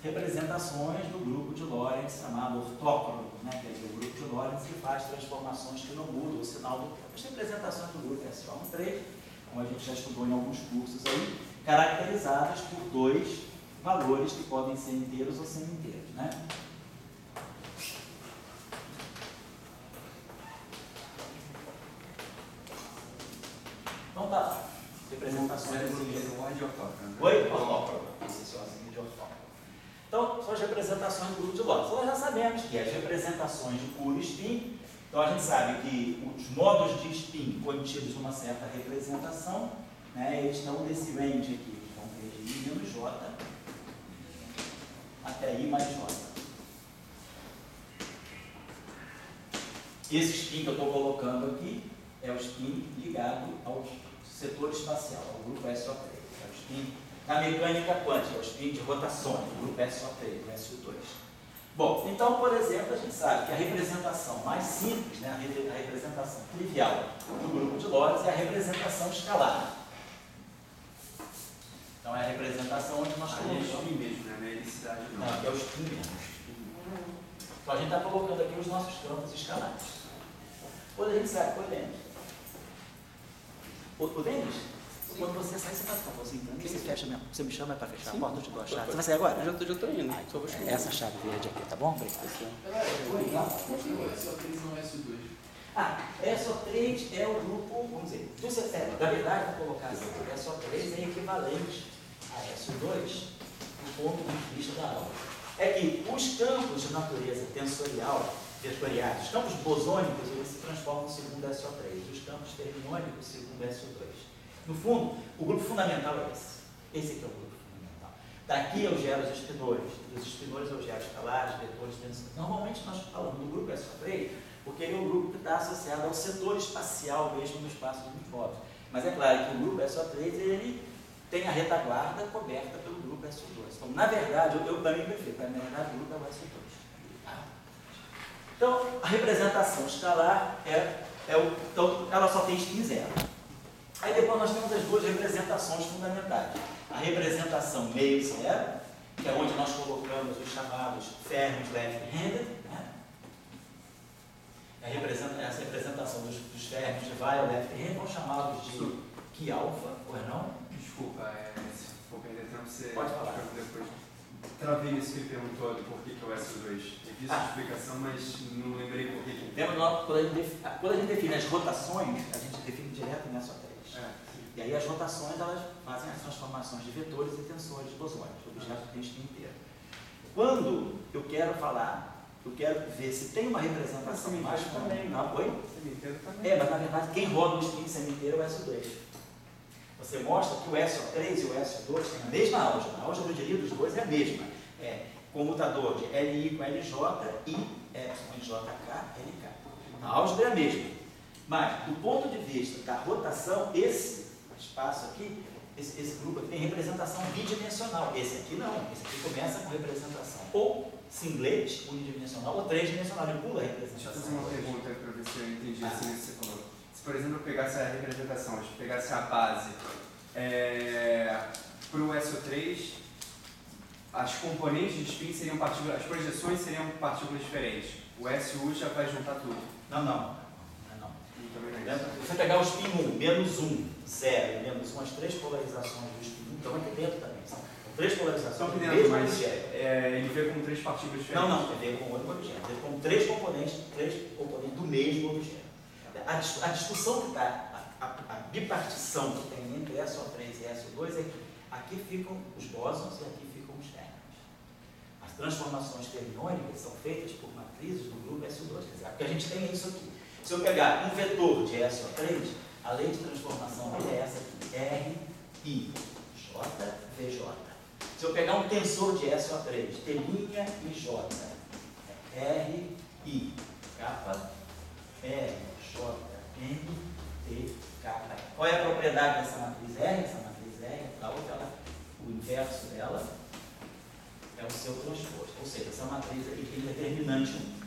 [SPEAKER 1] representações do grupo de Lorentz chamado ortócrono, né, quer dizer, o grupo de Lorentz que faz transformações que não mudam o sinal do tempo. As representações do grupo SO13, como a gente já estudou em alguns cursos aí, caracterizadas por dois valores que podem ser inteiros ou semi-inteiros, né? Então tá lá. Representações do grupo
[SPEAKER 3] de ortócrono.
[SPEAKER 1] Oi? Ortócrono. Isso é de ortócrono. Então, são as representações do grupo de Lorentz. Nós já sabemos que as representações de puro spin, então a gente sabe que os modos de spin contidos numa certa representação, né, eles estão desse range aqui, vão ter de I menos J até I mais J. Esse spin que eu estou colocando aqui é o spin ligado ao setor espacial, ao grupo SO3. É o spin da mecânica quântica, é o spin de rotações, o grupo SO3, o SO2. Bom, então, por exemplo, a gente sabe que a representação mais simples, né, a representação trivial do grupo de Lorentz é a representação escalar. Então, é a representação onde nós colocamos.
[SPEAKER 3] É o spin mesmo, né? Não é helicidade, não.
[SPEAKER 1] Não, é o spin mesmo. Então, a gente está colocando aqui os nossos campos escalares. Quando a gente sabe, por Denis. O Denis, quando você sai, você faz o favor, assim, você fecha mesmo. Você me chama para fechar a porta, eu te dou a chave. Você vai sair agora?
[SPEAKER 4] Eu já estou indo.
[SPEAKER 1] Essa chave verde aqui, tá bom? Obrigado.
[SPEAKER 4] Por que o SO3 não é SO2?
[SPEAKER 1] SO3 é o grupo, vamos dizer, na verdade, vou colocar assim, SO3 é equivalente a SO2 do ponto de vista da aula. É que os campos de natureza tensorial, vetoriais, os campos bosônicos, eles se transformam segundo SO3, os campos fermiônicos segundo SO2. No fundo, o grupo fundamental é esse. Esse aqui é o grupo fundamental. Daqui eu gero os espinores, dos espinores eu gero escalares, vetores, tensores. Normalmente nós falamos do grupo SO3 porque ele é o grupo que está associado ao setor espacial mesmo no espaço de Minkowski. Mas é claro que o grupo SO3 ele tem a retaguarda coberta pelo grupo SO2. Então, na verdade, eu também prefiro, na verdade, o grupo é o SO2. Então, a representação escalar então, ela só tem spin zero. Aí depois nós temos as duas representações fundamentais. A representação meio zero, que é onde nós colocamos os chamados fermions left-handed, né? Essa representação dos fermions de Weyl left-handed, vamos chamá-los de Ki alfa, ou não?
[SPEAKER 3] Desculpa, se for perder tempo, você
[SPEAKER 1] pode falar.
[SPEAKER 3] Depois. Travei nisso que ele perguntou do porquê que é o SO2. Eu fiz a explicação, mas não lembrei por que.
[SPEAKER 1] Lembra quando a gente define as rotações, a gente define direto em SO3. E aí as rotações, elas fazem as transformações de vetores e tensores bosônicos, o objeto tem spin inteiro. Quando eu quero falar, eu quero ver se tem uma representação mais também, não? Oi?
[SPEAKER 3] Semi-inteiro também.
[SPEAKER 1] Mas na verdade quem roda o spin semi-inteiro é o SO2. Você mostra que o SO3 e o SO2 têm a mesma álgebra. A álgebra de dos dois é a mesma. É comutador de LI com LJ e epsilon JK, LK. A álgebra é a mesma. Mas, do ponto de vista da rotação, esse espaço aqui, esse grupo aqui tem representação bidimensional. Esse aqui não. Esse aqui começa com representação ou singlet, unidimensional, ou três-dimensional. Ele pula a representação.
[SPEAKER 3] Deixa eu fazer uma pergunta para ver se eu entendi isso que você falou. Se, por exemplo, eu pegasse a representação, se eu pegasse a base para o SO3, as componentes de spin seriam partículas, as projeções seriam partículas diferentes. O SU já vai juntar tudo.
[SPEAKER 1] Não.
[SPEAKER 3] Também
[SPEAKER 1] Se você pegar o spin 1, menos 1, 0 e menos 1, as três polarizações do spin 1 estão aqui dentro também. São três polarizações.
[SPEAKER 3] Estão aqui dentro, mas ele vê como três partículas diferentes.
[SPEAKER 1] Não, ele vê como outro objeto. Ele vê como três componentes do mesmo objeto. A discussão que está, a bipartição que tem entre SO3 e SO2 é que aqui ficam os bósons e aqui ficam os fermions. As transformações fermiônicas são feitas por matrizes do grupo SO2. Quer dizer, porque a gente tem isso aqui. Se eu pegar um vetor de SO3, a lei de transformação dele é essa aqui, R, I, J, VJ. Se eu pegar um tensor de SO3, T' e J, R, I, kappa, R, J, N, T, kappa. Qual é a propriedade dessa matriz R? Essa matriz R é tal que ela, o inverso dela é o seu transposto. Ou seja, essa matriz aqui tem determinante 1.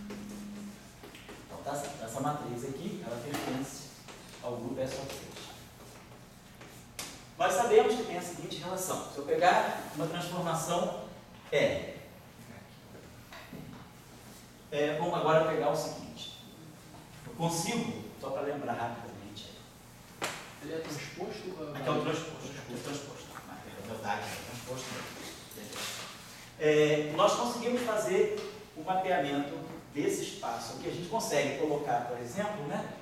[SPEAKER 1] Então, essa matriz aqui, ela pertence ao grupo SO3. Nós sabemos que tem a seguinte relação. Se eu pegar uma transformação R, vamos agora pegar o seguinte. Eu consigo, só para lembrar rapidamente.
[SPEAKER 4] Ele é transposto?
[SPEAKER 1] Aqui é o transposto. É verdade, é o transposto. Nós conseguimos fazer o mapeamento desse espaço, que a gente consegue colocar, por exemplo, né?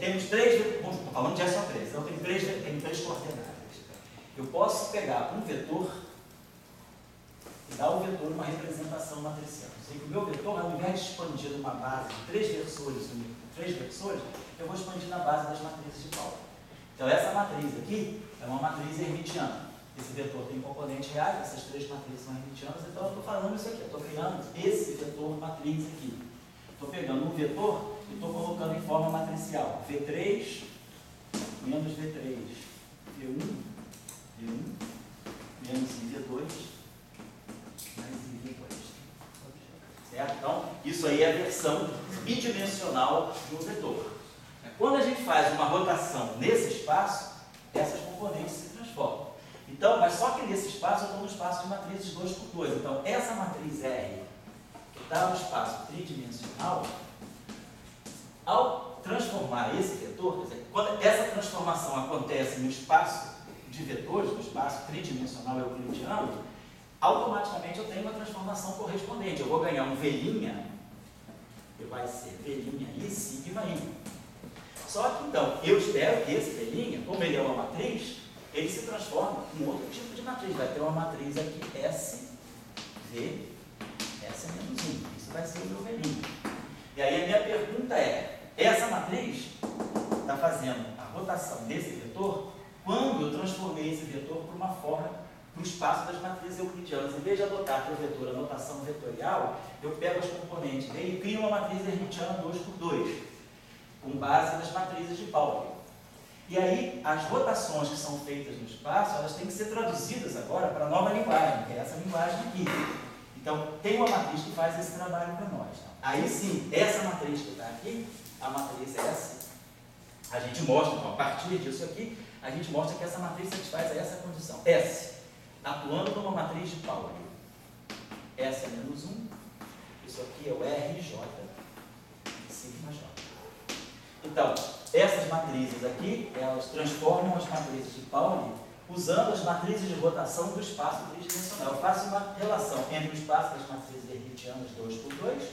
[SPEAKER 1] Temos três, estou falando de SO3, então tem três coordenadas. Eu posso pegar um vetor e dar ao vetor uma representação matricial. Eu sei que o meu vetor, ao invés de expandir uma base de três versores, eu vou expandir na base das matrizes de Pauli. Então essa matriz aqui é uma matriz hermitiana. Esse vetor tem componentes reais, essas três matrizes são hermitianas, então eu estou falando isso aqui, eu estou criando esse vetor matriz aqui. Estou pegando um vetor e estou colocando em forma matricial. V3 menos V3, V1 menos IV2 mais IV2. Certo? Então, isso aí é a versão bidimensional de um vetor. Quando a gente faz uma rotação nesse espaço, essas componentes se transformam. Então, mas só que nesse espaço eu estou no espaço de matrizes 2x2. Então, essa matriz R, que está no espaço tridimensional, ao transformar esse vetor, quer dizer, quando essa transformação acontece no espaço de vetores, no espaço tridimensional euclidiano, automaticamente eu tenho uma transformação correspondente. Eu vou ganhar um V', que vai ser V' I, sigma I. Só que, então, eu espero que esse V', como ele é uma matriz, ele se transforma em outro tipo de matriz. Vai ter uma matriz aqui S, V, S menos 1. Isso vai ser o meu V'. E aí a minha pergunta é, essa matriz está fazendo a rotação desse vetor quando eu transformei esse vetor para uma forma, para o espaço das matrizes euclidianas. Em vez de adotar para o vetor a notação vetorial, eu pego as componentes dele e crio uma matriz hermitiana 2x2, com base nas matrizes de Pauli. E aí, as rotações que são feitas no espaço, elas têm que ser traduzidas agora para a nova linguagem, que é essa linguagem aqui. Então, tem uma matriz que faz esse trabalho para nós. Aí sim, essa matriz que está aqui, a matriz S, a gente mostra, então, a partir disso aqui, a gente mostra que essa matriz satisfaz essa condição. S, atuando como uma matriz de Pauli. S é menos 1, isso aqui é o RJ, sigma J. Então, essas matrizes aqui, elas transformam as matrizes de Pauli usando as matrizes de rotação do espaço tridimensional. Eu faço uma relação entre o espaço das matrizes hermitianas 2x2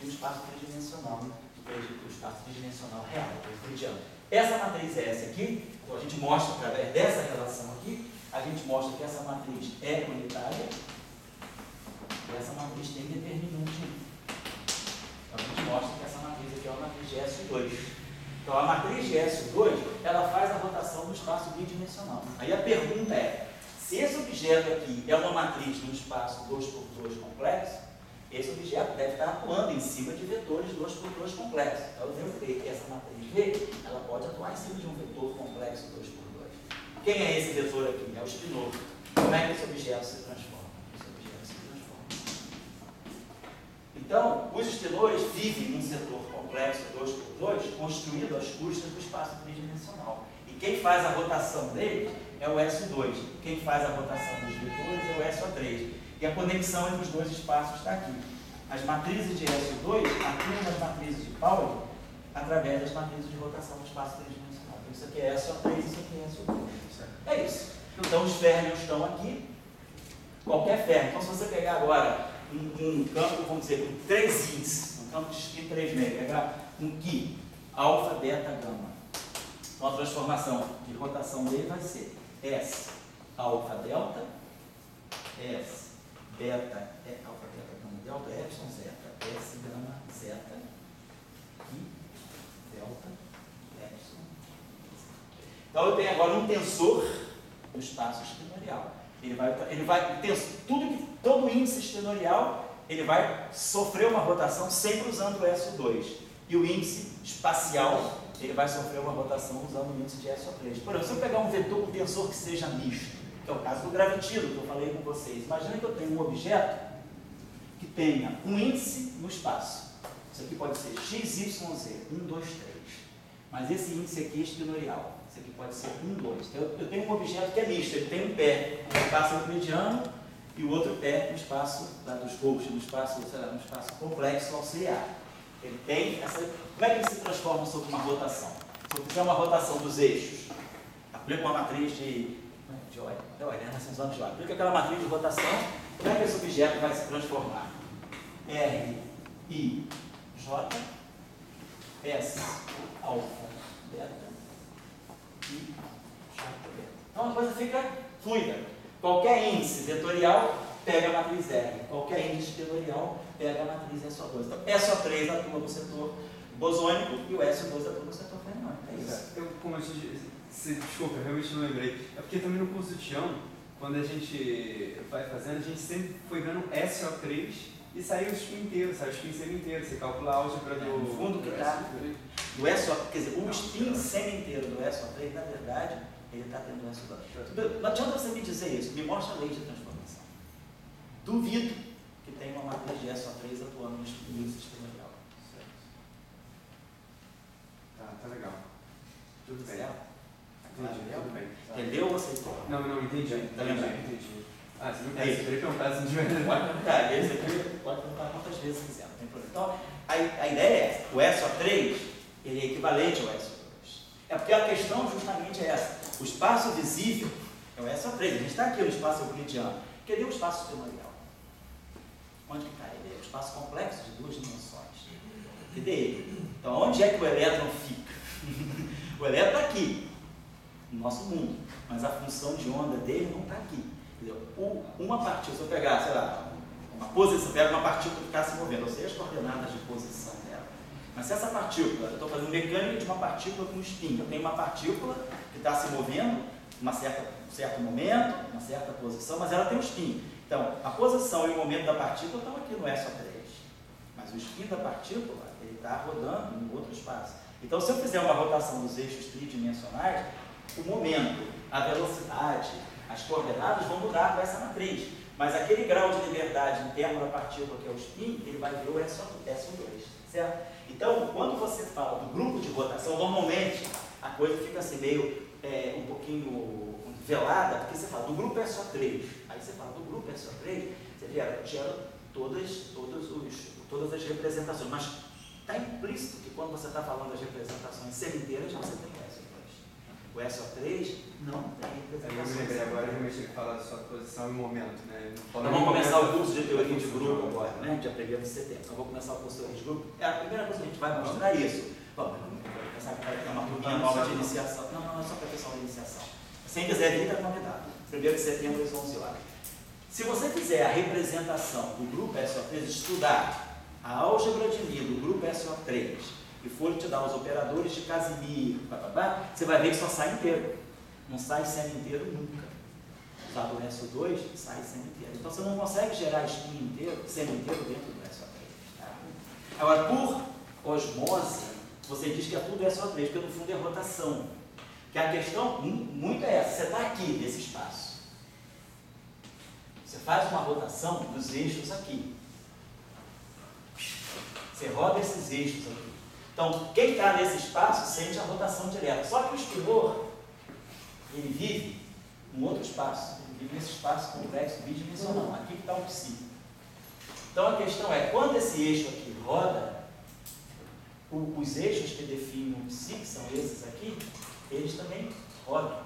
[SPEAKER 1] e o espaço tridimensional, o espaço tridimensional real, euclidiano. Essa matriz S aqui, então a gente mostra através dessa relação aqui, a gente mostra que essa matriz é unitária e essa matriz tem determinante 1. Então a gente mostra que essa matriz aqui é uma matriz de S2. Então, a matriz de S2, ela faz a rotação do espaço bidimensional. Aí a pergunta é, se esse objeto aqui é uma matriz de um espaço 2x2 complexo, esse objeto deve estar atuando em cima de vetores 2x2 complexos. Então, eu devo ter que essa matriz V, ela pode atuar em cima de um vetor complexo 2x2. Quem é esse vetor aqui? É o espinor. Como é que esse objeto se transforma? Esse objeto se transforma. Então, os espinores vivem num setor complexo 2x2 construído às custas do espaço tridimensional. E quem faz a rotação dele é o S2. Quem faz a rotação dos vetores é o SO3. E a conexão entre os dois espaços está aqui. As matrizes de S2 atuam nas matrizes de Pauli através das matrizes de rotação do espaço tridimensional. Então, isso aqui é SO3, isso aqui é SO2. É isso. Então, os férmions estão aqui. Qualquer férmion. Então, se você pegar agora um campo, vamos dizer, com 3 índices, um campo de spin 3,5, pegar um Ki, alfa, beta, gama. Então, a transformação de rotação dele vai ser S, alfa, delta, S, beta, alfa, beta, gama, delta, epsilon, zeta, S, gama, zeta, Ki, delta, epsilon. Então, eu tenho agora um tensor do espaço espinorial. Todo índice espinorial ele vai sofrer uma rotação sempre usando o SO2. E o índice espacial, ele vai sofrer uma rotação usando o índice de SO3. Por exemplo, se eu pegar um vetor, um tensor que seja misto, que é o caso do gravitilo, que eu falei com vocês. Imagina que eu tenho um objeto que tenha um índice no espaço. Isso aqui pode ser x, y, z, 1, 2, 3. Mas esse índice aqui é espinorial. Isso aqui pode ser 1, 2. Então, eu tenho um objeto que é misto, ele tem um pé no espaço euclidiano e o outro pé no espaço dos Gauss, no espaço complexo auxiliar. Ele tem essa... Como é que ele se transforma sob uma rotação? Se eu fizer uma rotação dos eixos, aplico uma matriz de Euler, aplica aquela matriz de rotação, como é que esse objeto vai se transformar? R, I, J, S, alfa, beta, I, J, beta. Então a coisa fica fluida. Qualquer índice vetorial pega a matriz R. Qualquer índice vetorial pega a matriz SO2. Então, SO3 atua no setor bosônico e o SO2 atua no setor fermiônico. É isso.
[SPEAKER 3] Desculpa, eu realmente não lembrei. É porque também no curso de Tião, quando a gente vai fazendo, a gente sempre foi vendo SO3 e saiu o spin inteiro, saiu o spin semi-inteiro. Você calcula a álgebra do...
[SPEAKER 1] No fundo que está do SO, quer dizer, o spin semi-inteiro do SO3, na verdade, ele está tendo SO2. Não adianta você me dizer isso, me mostra a lei de transformação. Duvido que tenha uma matriz de SO3 atuando no índice espinorial.
[SPEAKER 3] Tá legal. Tudo bem.
[SPEAKER 1] Certo?
[SPEAKER 3] Entendi, tudo bem.
[SPEAKER 1] Entendeu ou você?
[SPEAKER 3] Não, entendi.
[SPEAKER 1] Tá lembrando?
[SPEAKER 3] Entendi. Você não quer perguntar se não tiver.
[SPEAKER 1] Pode perguntar, esse aqui pode perguntar quantas vezes quiser, não tem problema. Então, a ideia é, o SO3, ele é equivalente ao SO2. É porque a questão justamente é essa. O espaço visível é o SO3. A gente está aqui no espaço euclidiano. Cadê o espaço espinorial? Onde que está ele? É o espaço complexo de duas dimensões. Cadê ele? Então, onde é que o elétron fica? O elétron está aqui, no nosso mundo, mas a função de onda dele não está aqui. Uma partícula, se eu pegar, sei lá, uma posição, pega uma partícula que está se movendo, eu sei as coordenadas de posição dela. Mas se essa partícula, eu estou fazendo mecânica de uma partícula com spin, eu tenho uma partícula que está se movendo um certo momento, uma certa posição, mas ela tem um spin. Então, a posição e o momento da partícula estão aqui no SO3. Mas o spin da partícula, ele está rodando em outro espaço. Então, se eu fizer uma rotação dos eixos tridimensionais, o momento, a velocidade, as coordenadas vão mudar com essa matriz. Mas aquele grau de liberdade interno da partícula, que é o spin, ele vai ver o SO2, certo? Então, quando você fala do grupo de rotação, normalmente a coisa fica assim meio, um pouquinho velada, porque você fala do grupo SO3. Aí você fala do grupo SO3, você gera todas as representações. Mas está implícito que quando você está falando das representações semi-inteiras, você tem SO2. O SO3 não tem representações.
[SPEAKER 3] Eu me lembrei agora, realmente tem que falar da sua posição e momento, né?
[SPEAKER 1] Então vamos começar o curso de teoria de grupo agora, né? Dia 1º de setembro. Então vou começar o curso de teoria de grupo. A primeira coisa que a gente vai mostrar é isso. Vamos pensar que vai ter uma turminha nova de iniciação. Não é só para a questão da iniciação. Quem quiser vir, está convidado. 1º de setembro, às 11 horas. Se você fizer a representação do grupo SO3, estudar a álgebra de Lie do grupo SO3 e for te dar os operadores de Casimir, você vai ver que só sai inteiro. Não sai semi-inteiro nunca. Usado o SO2, sai semi-inteiro. Então você não consegue gerar spin inteiro, semi-inteiro dentro do SO3. Tá? Agora, por osmose, você diz que é tudo SO3, porque no fundo é rotação. Que a questão muito é essa, você está aqui nesse espaço. Você faz uma rotação dos eixos aqui. Você roda esses eixos aqui. Então, quem está nesse espaço sente a rotação direta. Só que o espinor, ele vive em outro espaço. Ele vive nesse espaço complexo bidimensional. Aqui que está o psi. Então, a questão é, quando esse eixo aqui roda, os eixos que definem o psi, que são esses aqui, eles também rodam.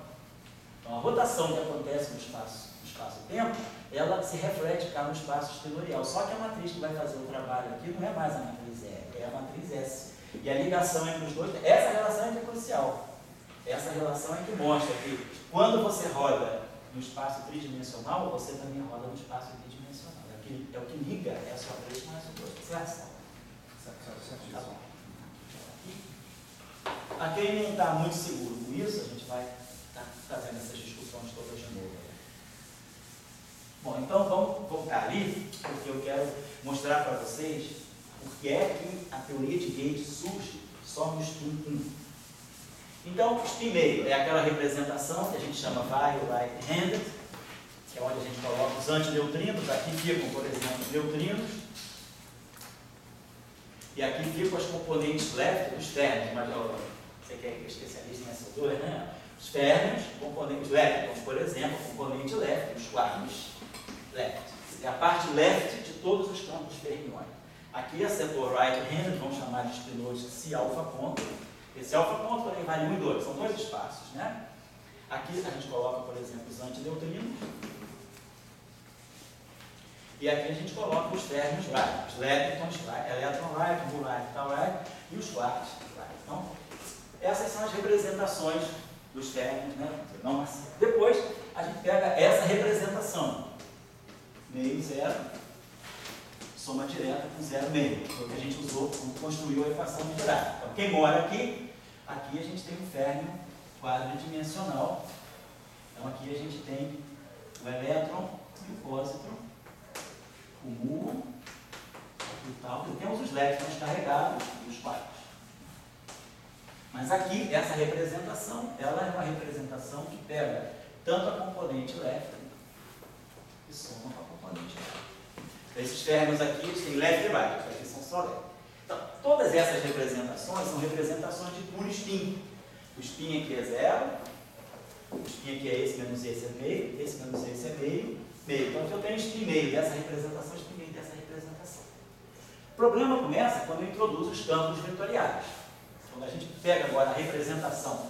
[SPEAKER 1] Então, a rotação que acontece no espaço-tempo, ela se reflete cá no espaço espinorial. Só que a matriz que vai fazer o trabalho aqui não é mais a matriz R, é a matriz S. E a ligação entre os dois, essa relação é que é crucial. Essa relação é que mostra que quando você roda no espaço tridimensional, você também roda no espaço bidimensional. É o que liga SO3 com SO2. Certo? Tá bom. A quem não está muito seguro com isso, a gente vai estar fazendo essas discussões todas de novo. Bom, então vamos voltar ali. porque eu quero mostrar para vocês por que é que a teoria de gauge surge só no spin 1. Então, o spin meio é aquela representação que a gente chama right-handed, que é onde a gente coloca os antineutrinos. Aqui ficam, por exemplo, neutrinos, e aqui ficam os componentes left, os férmions, mas você que é especialista nessas duas, né? Os férmions, componentes left, como por exemplo, o componente left, os quarks left. É a parte left de todos os campos fermiônicos. Aqui é setor right-handed, vamos chamar de espinoso C alfa ponto. Esse alfa ponto também vale 1 e 2, são dois espaços, né? Aqui a gente coloca, por exemplo, os antineutrinos. E aqui a gente coloca os férmions right, os leptons right, elétron right, bull right, tal right, e os quarks right. Então, essas são as representações dos férmions, né? Não macios. Depois, a gente pega essa representação. Meio, zero, soma direta com 0, meio. Foi o que a gente usou quando construiu a equação de Dirac. Então, quem mora aqui, aqui a gente tem um férmion quadridimensional. Então, aqui a gente tem o elétron e o pósitron, o muon e tal. E temos os leptons carregados e os quarks. Mas aqui, essa representação, ela é uma representação que pega tanto a componente left e soma com a componente right. Esses férmions aqui, eles têm left e right, aqui são só left. Então, todas essas representações são representações de puro spin. O spin aqui é 0, o spin aqui é esse menos esse é meio, esse menos esse é meio, meio. Então, aqui eu tenho spin meio dessa representação, spin meio dessa representação. O problema começa quando eu introduzo os campos vetoriais. Quando a gente pega agora a representação,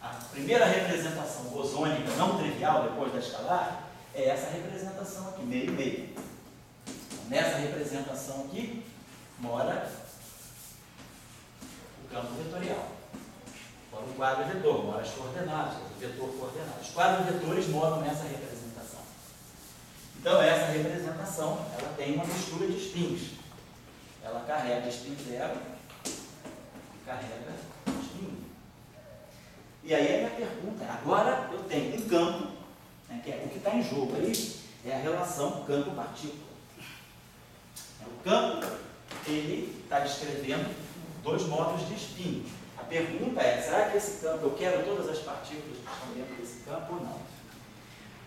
[SPEAKER 1] a primeira representação bosônica não trivial, depois da escalar, é essa representação aqui, meio, meio. Nessa representação aqui, mora o campo vetorial. Mora o quadro vetor, mora as coordenadas, o vetor coordenado. Os quadros vetores moram nessa representação. Então, essa representação, ela tem uma mistura de spins. Ela carrega spin 0 e carrega spin 1. E aí a minha pergunta é, agora eu tenho um campo, né, que é o que está em jogo aí, é a relação campo-partícula. O campo, ele está descrevendo dois modos de spin. A pergunta é, será que esse campo, eu quero todas as partículas que estão dentro desse campo ou não?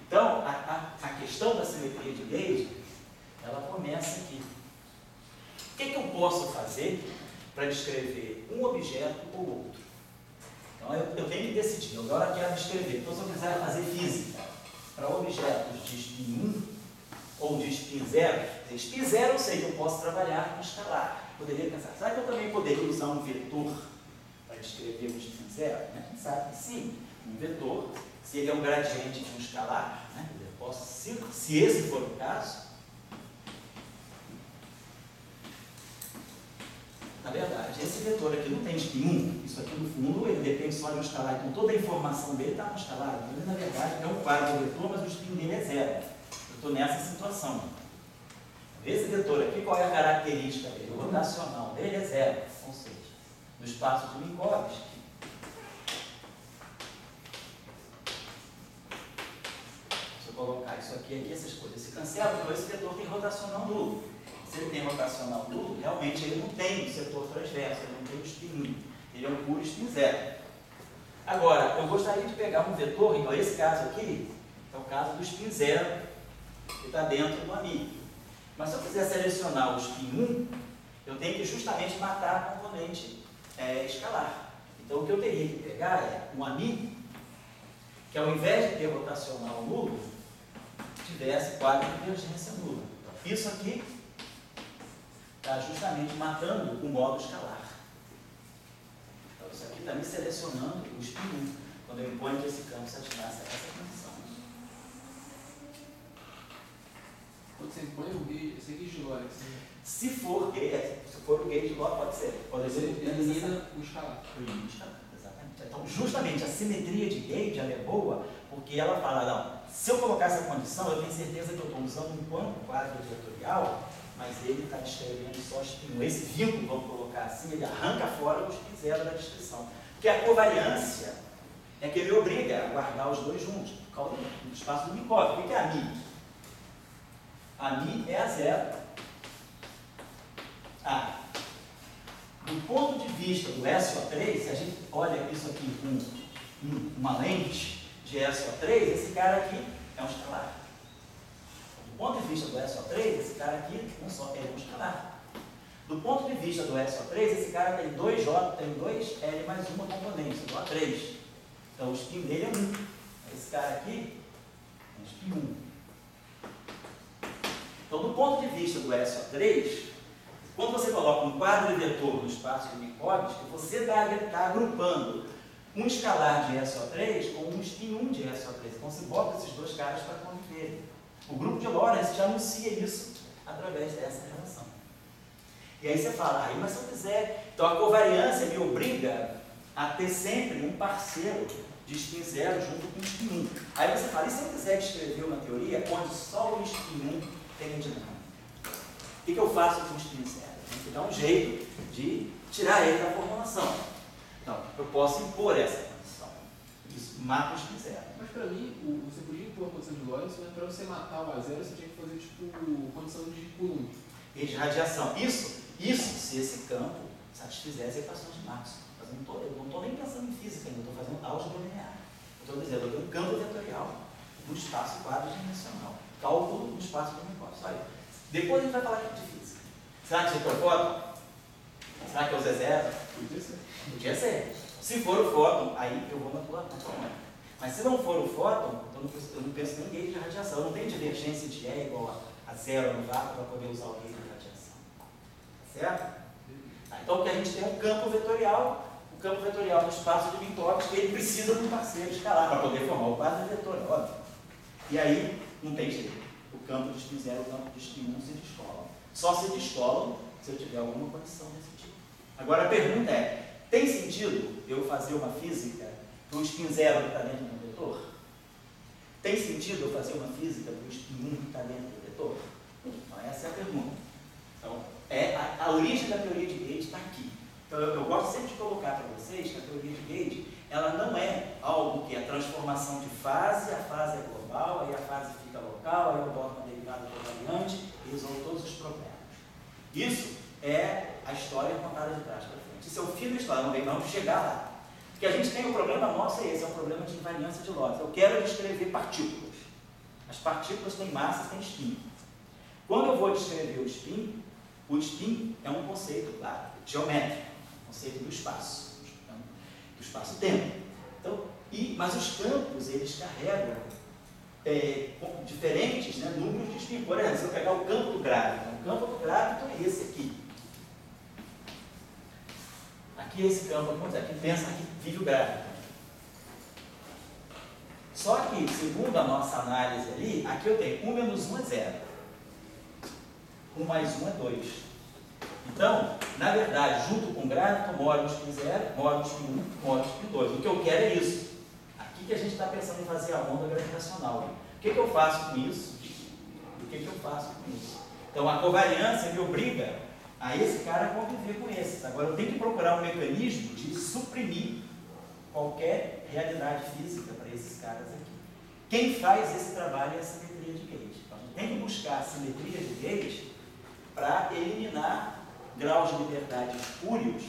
[SPEAKER 1] Então, a questão da simetria de gauge, ela começa aqui. O que eu posso fazer para descrever um objeto ou outro? Então, eu tenho que decidir, eu agora quero descrever. Então, se eu quiser fazer física para objetos de spin 1, ou de spin 0, spin 0 eu sei que eu posso trabalhar com escalar. Poderia pensar, será que eu também poderia usar um vetor para descrever um spin 0? Né? Quem sabe que sim, um vetor, se ele é um gradiente de um escalar, né? Eu posso, se esse for o caso, na verdade, esse vetor aqui não tem spin 1, isso aqui no fundo ele depende só de um escalar, então toda a informação dele está no escalar, então ele na verdade é um quadro vetor, mas o spin dele é 0. Estou nessa situação. Esse vetor aqui, qual é a característica dele? O rotacional dele é 0, ou seja, no espaço de Minkowski. Se eu colocar isso aqui, essas coisas se cancelam, então esse vetor tem rotacional nulo. Se ele tem rotacional nulo, realmente ele não tem um setor transverso, ele não tem um spin 1, ele é um puro spin 0. Agora, eu gostaria de pegar um vetor, então esse caso aqui é o caso do spin 0, que está dentro do amigo. Mas se eu quiser selecionar o spin 1, eu tenho que justamente matar a componente escalar. Então o que eu teria que pegar é um amigo que ao invés de ter rotacional nulo, tivesse quadro de divergência nula. Então, isso aqui está justamente matando o modo escalar. Então isso aqui está me selecionando o spin 1, quando eu imponho que esse campo satisfaça essa condição.
[SPEAKER 4] Quando você impõe o gauge, esse gauge de Lorentz,
[SPEAKER 1] Se for o gauge de Lorentz, pode ser. Pode ser
[SPEAKER 4] elimina o escalar.
[SPEAKER 1] Exatamente. Então, justamente a simetria de gauge ela é boa, porque ela fala, não, se eu colocar essa condição, eu tenho certeza que eu estou usando um quadro vetorial, mas ele está descrevendo só spin 1. Esse vínculo, vamos colocar assim, ele arranca fora o spin 0 da descrição. Porque a covariância é que me obriga a guardar os dois juntos, por causa do espaço do Minkowski. O que é amigo? A Mi é a zero. Do ponto de vista do SO3, se a gente olha isso aqui com uma lente de SO3, esse cara aqui é um escalar. Do ponto de vista do SO3, esse cara aqui é um escalar. Do ponto de vista do SO3, esse cara tem 2J, tem 2L mais uma componente, igual a 3. Então o spin dele é 1. Esse cara aqui é um spin 1. Então, do ponto de vista do SO3, quando você coloca um quadro vetor no espaço de Minkowski, você está agrupando um escalar de SO3 com um spin 1 de SO3. Então, você bota esses dois caras para conviverem. O grupo de Lorentz já anuncia isso através dessa relação. E aí você fala, mas se eu quiser... Então, a covariância me obriga a ter sempre um parceiro de spin 0 junto com o spin 1. Aí você fala, e se eu quiser descrever uma teoria onde só o spin 1 tem dinâmica? O que eu faço com o spin 0? Tem que dar um jeito de tirar ele da formulação. Então, eu posso impor essa condição. Isso mata o spin 0.
[SPEAKER 4] Mas para mim, você podia impor a condição de Lorentz, mas para você matar o A0, você tinha que fazer tipo condição de Coulomb.
[SPEAKER 1] E de radiação. Isso se esse campo satisfizer as equações de Maxwell. Eu não estou nem pensando em física ainda, eu estou fazendo álgebra linear. Eu estou dizendo, eu tenho um campo vetorial do espaço quadridimensional. Cálculo do espaço de Minkowski. Olha, depois a gente vai falar de física. Será que você foi o fóton? Será que é o Z0?
[SPEAKER 4] Podia ser.
[SPEAKER 1] Podia ser. Se for o fóton, aí eu vou na tua mão. Mas se não for o fóton, eu não penso nem em gauge de radiação. Eu não tenho divergência de E igual a zero no vácuo para poder usar o gauge de radiação. Certo? Então o que a gente tem é um campo vetorial. O campo vetorial no espaço de Minkowski, ele precisa de um parceiro escalar para poder formar o quadro vetorial, óbvio. E aí, não tem jeito. O campo de spin 0 e o campo de spin 1 se descolam. Só se descolam se eu tiver alguma condição desse tipo. Agora a pergunta é, tem sentido eu fazer uma física para o spin 0 que está dentro do vetor? Tem sentido eu fazer uma física para o spin 1 que está dentro do vetor? Então essa é a pergunta. Então, a origem da teoria de Gauge está aqui. Então eu gosto sempre de colocar para vocês que a teoria de Gauge, ela não é algo que é transformação de fase, a fase é global, aí a fase fica local, aí eu boto uma derivada covariante e resolvo todos os problemas. Isso é a história contada de trás para frente. Isso é o fim da história, vamos chegar lá. Porque a gente tem um problema nosso, é esse, é um problema de invariância de Lorentz. Eu quero descrever partículas. As partículas têm massa, têm spin. Quando eu vou descrever o spin é um conceito, claro, geométrico, conceito do espaço, do espaço-tempo. Então, mas os campos, eles carregam diferentes números de spin. Por exemplo, se eu pegar o campo do grávido, o campo do grávido é esse aqui. Aqui é esse campo, aqui pensa que vive o grávido. Só que, segundo a nossa análise ali, aqui eu tenho 1 menos 1 é 0. 1 mais 1 é 2. Então, na verdade, junto com o grávido, moro no spin 0, moro no spin 1, moro no spin 2. O que eu quero é isso. Aqui que a gente está pensando em fazer a onda gravitacional. O que eu faço com isso? O que eu faço com isso? Então, a covariância me obriga a esse cara conviver com esses. Agora, eu tenho que procurar um mecanismo de suprimir qualquer realidade física para esses caras aqui. Quem faz esse trabalho é a simetria de Gauge. Então, a gente tem que buscar a simetria de Gauge para eliminar graus de liberdade espúrios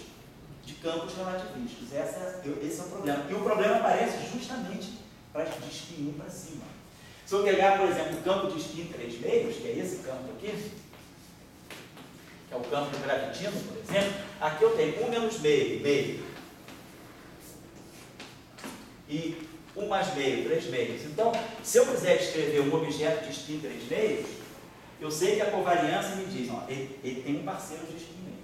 [SPEAKER 1] de campos relativísticos. Esse é o problema. E o problema aparece justamente de spin 1 para cima. Se eu pegar, por exemplo, o campo de spin 3 meios, que é esse campo aqui, que é o campo do gravitino, por exemplo, aqui eu tenho 1 menos meio, e 1 mais meio, 3 meios. Então, se eu quiser descrever um objeto de spin 3 meios, eu sei que a covariância me diz, ele tem um parceiro de spin meio.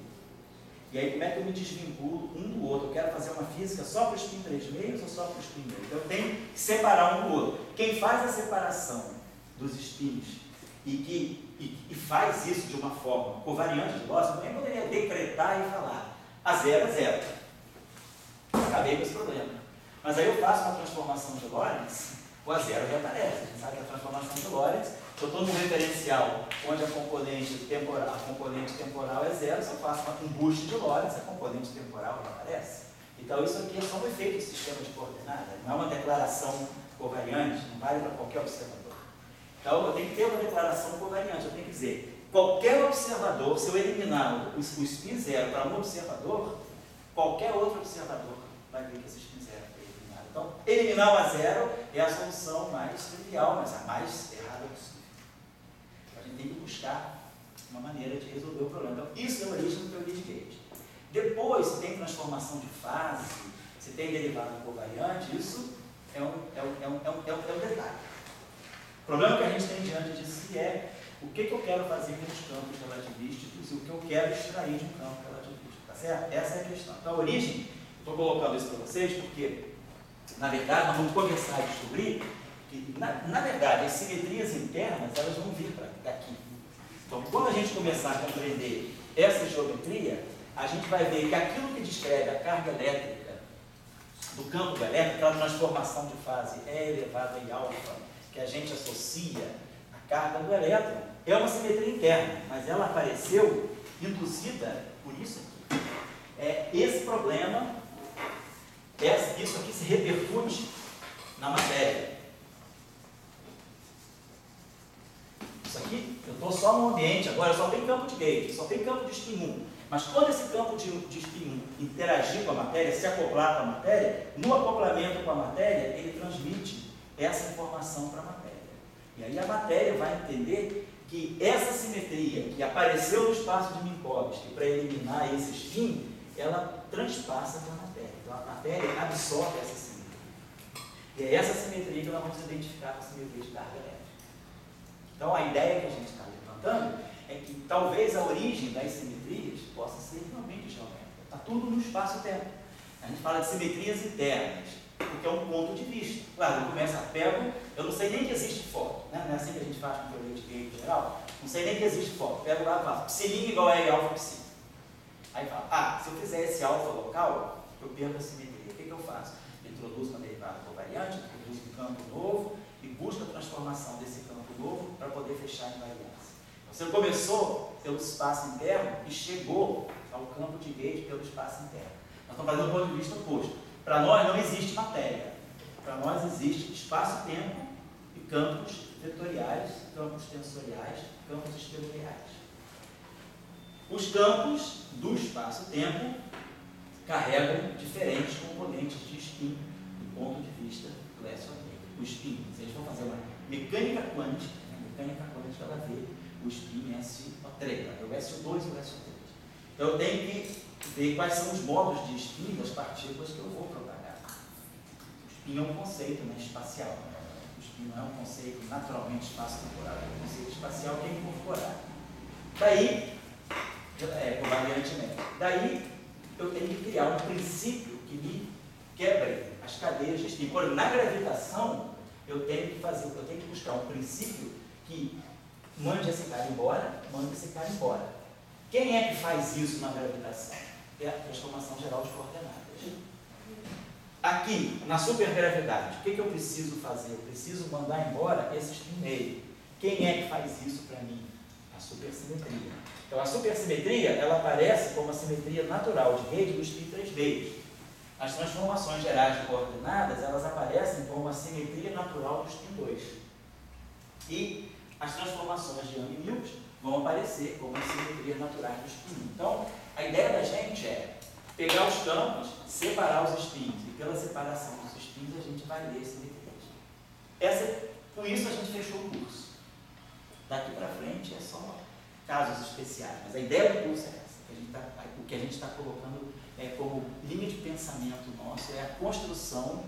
[SPEAKER 1] E aí, como é que eu me desvinculo um do outro? Eu quero fazer uma física só para o spin 3 meios ou só para o spin meio? Então, eu tenho que separar um do outro. Quem faz a separação dos spins e faz isso de uma forma covariante de Lorentz, eu também poderia decretar e falar A0 é 0. Acabei com esse problema. Mas aí eu faço uma transformação de Lorentz, o A0 reaparece. A gente sabe que a transformação de Lorentz, se eu estou num referencial onde a componente temporal é 0, se eu faço um boost de Lorentz, a componente temporal reaparece. Então isso aqui é só um efeito do sistema de coordenadas, não é uma declaração covariante, não vale para qualquer observador. Então, eu tenho que ter uma declaração covariante. Eu tenho que dizer, qualquer observador, se eu eliminar o spin zero para um observador, qualquer outro observador vai ver que esse spin zero foi eliminado. Então, eliminar o a zero é a solução mais trivial, mas a mais errada possível. A gente tem que buscar uma maneira de resolver o problema. Então, isso é a origem da teoria de Gauge. Depois, se tem transformação de fase, se tem derivada covariante, isso é um detalhe. O problema que a gente tem diante disso é o que eu quero fazer com os campos relativísticos e o que eu quero extrair de um campo relativístico. Tá certo? Essa é a questão. Então, a origem, estou colocando isso para vocês porque, na verdade, nós vamos começar a descobrir que, na verdade, as simetrias internas elas vão vir daqui. Então, quando a gente começar a compreender essa geometria, a gente vai ver que aquilo que descreve a carga elétrica do campo elétrico, aquela transformação de fase E elevado a alfa, que a gente associa à carga do elétron, é uma simetria interna, mas ela apareceu induzida por isso aqui. Esse problema, isso aqui se repercute na matéria. Isso aqui, eu estou só no ambiente, agora só tem campo de Gauge, só tem campo de spin 1. Mas quando esse campo de spin 1 interagir com a matéria, se acoplar com a matéria, no acoplamento com a matéria, ele transmite essa informação para a matéria. E aí a matéria vai entender que essa simetria que apareceu no espaço de Minkowski para eliminar esse spin, ela transpassa para a matéria. Então a matéria absorve essa simetria. E é essa simetria que nós vamos identificar com a simetria de carga elétrica. Então, a ideia que a gente está levantando é que talvez a origem das simetrias possa ser realmente geométrica. Está tudo no espaço-tempo. A gente fala de simetrias internas, porque é um ponto de vista. Claro, eu começo a pego, eu não sei nem que existe foto, né? Não é assim que a gente faz com teoria de Gauge em geral. Não sei nem que existe foto. Pego lá e faço psilinho igual a L alfa psi. Aí falo, se eu fizer esse alfa local, eu perco a simetria. O que eu faço? Eu introduzo uma derivada covariante, introduzo um campo novo e busco a transformação desse campo novo para poder fechar a invariância. Você começou pelo espaço interno e chegou ao campo de Gauge pelo espaço interno. Nós estamos fazendo um ponto de vista oposto. Para nós não existe matéria. Para nós existe espaço-tempo e campos vetoriais, campos tensoriais, campos esferoidais. Os campos do espaço-tempo carregam diferentes componentes de spin do ponto de vista do SO3. O spin, se a gente for fazer uma mecânica quântica, ela vê o spin SO3, ela vê o SO2 e o SO3. Então eu tenho que ver quais são os modos de spin das partículas que eu vou propagar. O spin é um conceito espacial. O spin não é um conceito naturalmente espaço-temporal, é um conceito espacial que é incorporado. Daí, covariantemente, daí eu tenho que criar um princípio que me quebre as cadeias de spin. Por exemplo, na gravitação, eu tenho que buscar um princípio que mande esse cara embora, mande esse cara embora. Quem é que faz isso na gravitação? É a transformação geral de coordenadas. Aqui, na supergravidade, o que eu preciso fazer? Eu preciso mandar embora esse spin meio. Quem é que faz isso para mim? A supersimetria. Então, a supersimetria, ela aparece como a simetria natural de Gauge do spin 3 meios. As transformações gerais de coordenadas, elas aparecem como a simetria natural do spin 2. E as transformações de Young e Mills vão aparecer como as simetrias naturais do spin 1. Então, a ideia da gente é pegar os campos, separar os spins, e pela separação dos spins a gente vai ler simetrias. Com isso a gente fechou o curso. Daqui para frente é só casos especiais, mas a ideia do curso é essa. O que a gente está colocando como linha de pensamento nosso é a construção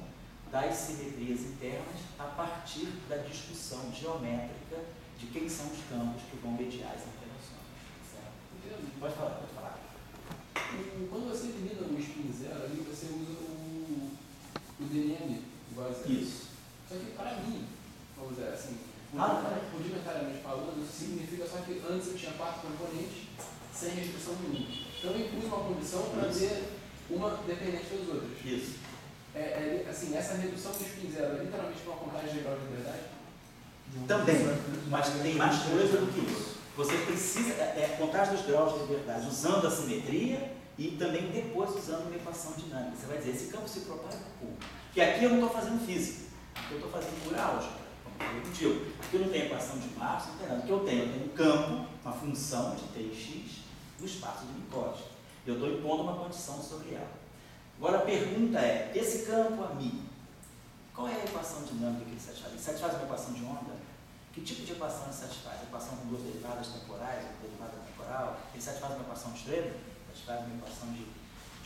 [SPEAKER 1] das simetrias internas a partir da discussão geométrica de quem são os campos que vão mediar as interações. Certo? Pode falar.
[SPEAKER 4] Quando você elimina o spin zero, ali você usa o DNM igual a zero.
[SPEAKER 1] Isso.
[SPEAKER 4] Só que para mim, vamos dizer assim, rudimentariamente falando, isso significa só que antes eu tinha 4 componentes sem restrição nenhuma. Então eu impus uma condição para ter uma dependente das outras.
[SPEAKER 1] Isso.
[SPEAKER 4] Assim, essa redução do spin zero é literalmente uma contagem de grau de liberdade?
[SPEAKER 1] Também, mas tem mais coisa do que isso. Você precisa, contagem dos graus de liberdade usando a simetria e também depois usando uma equação dinâmica. Você vai dizer, esse campo se propaga como? Porque aqui eu não estou fazendo física, aqui eu estou fazendo pura álgebra. falei contigo. Aqui eu não tenho equação de Marx, não tem nada. O que eu tenho? Eu tenho um campo, uma função de t e x do espaço de Minkowski. Eu estou impondo uma condição sobre ela. Agora a pergunta é, esse campo a mim, qual é a equação dinâmica que ele satisfaz? Ele satisfaz uma equação de onda? Que tipo de equação ele satisfaz? Equação com duas derivadas temporais, uma derivada temporal? Ele satisfaz uma equação de extremo? Satisfaz uma equação de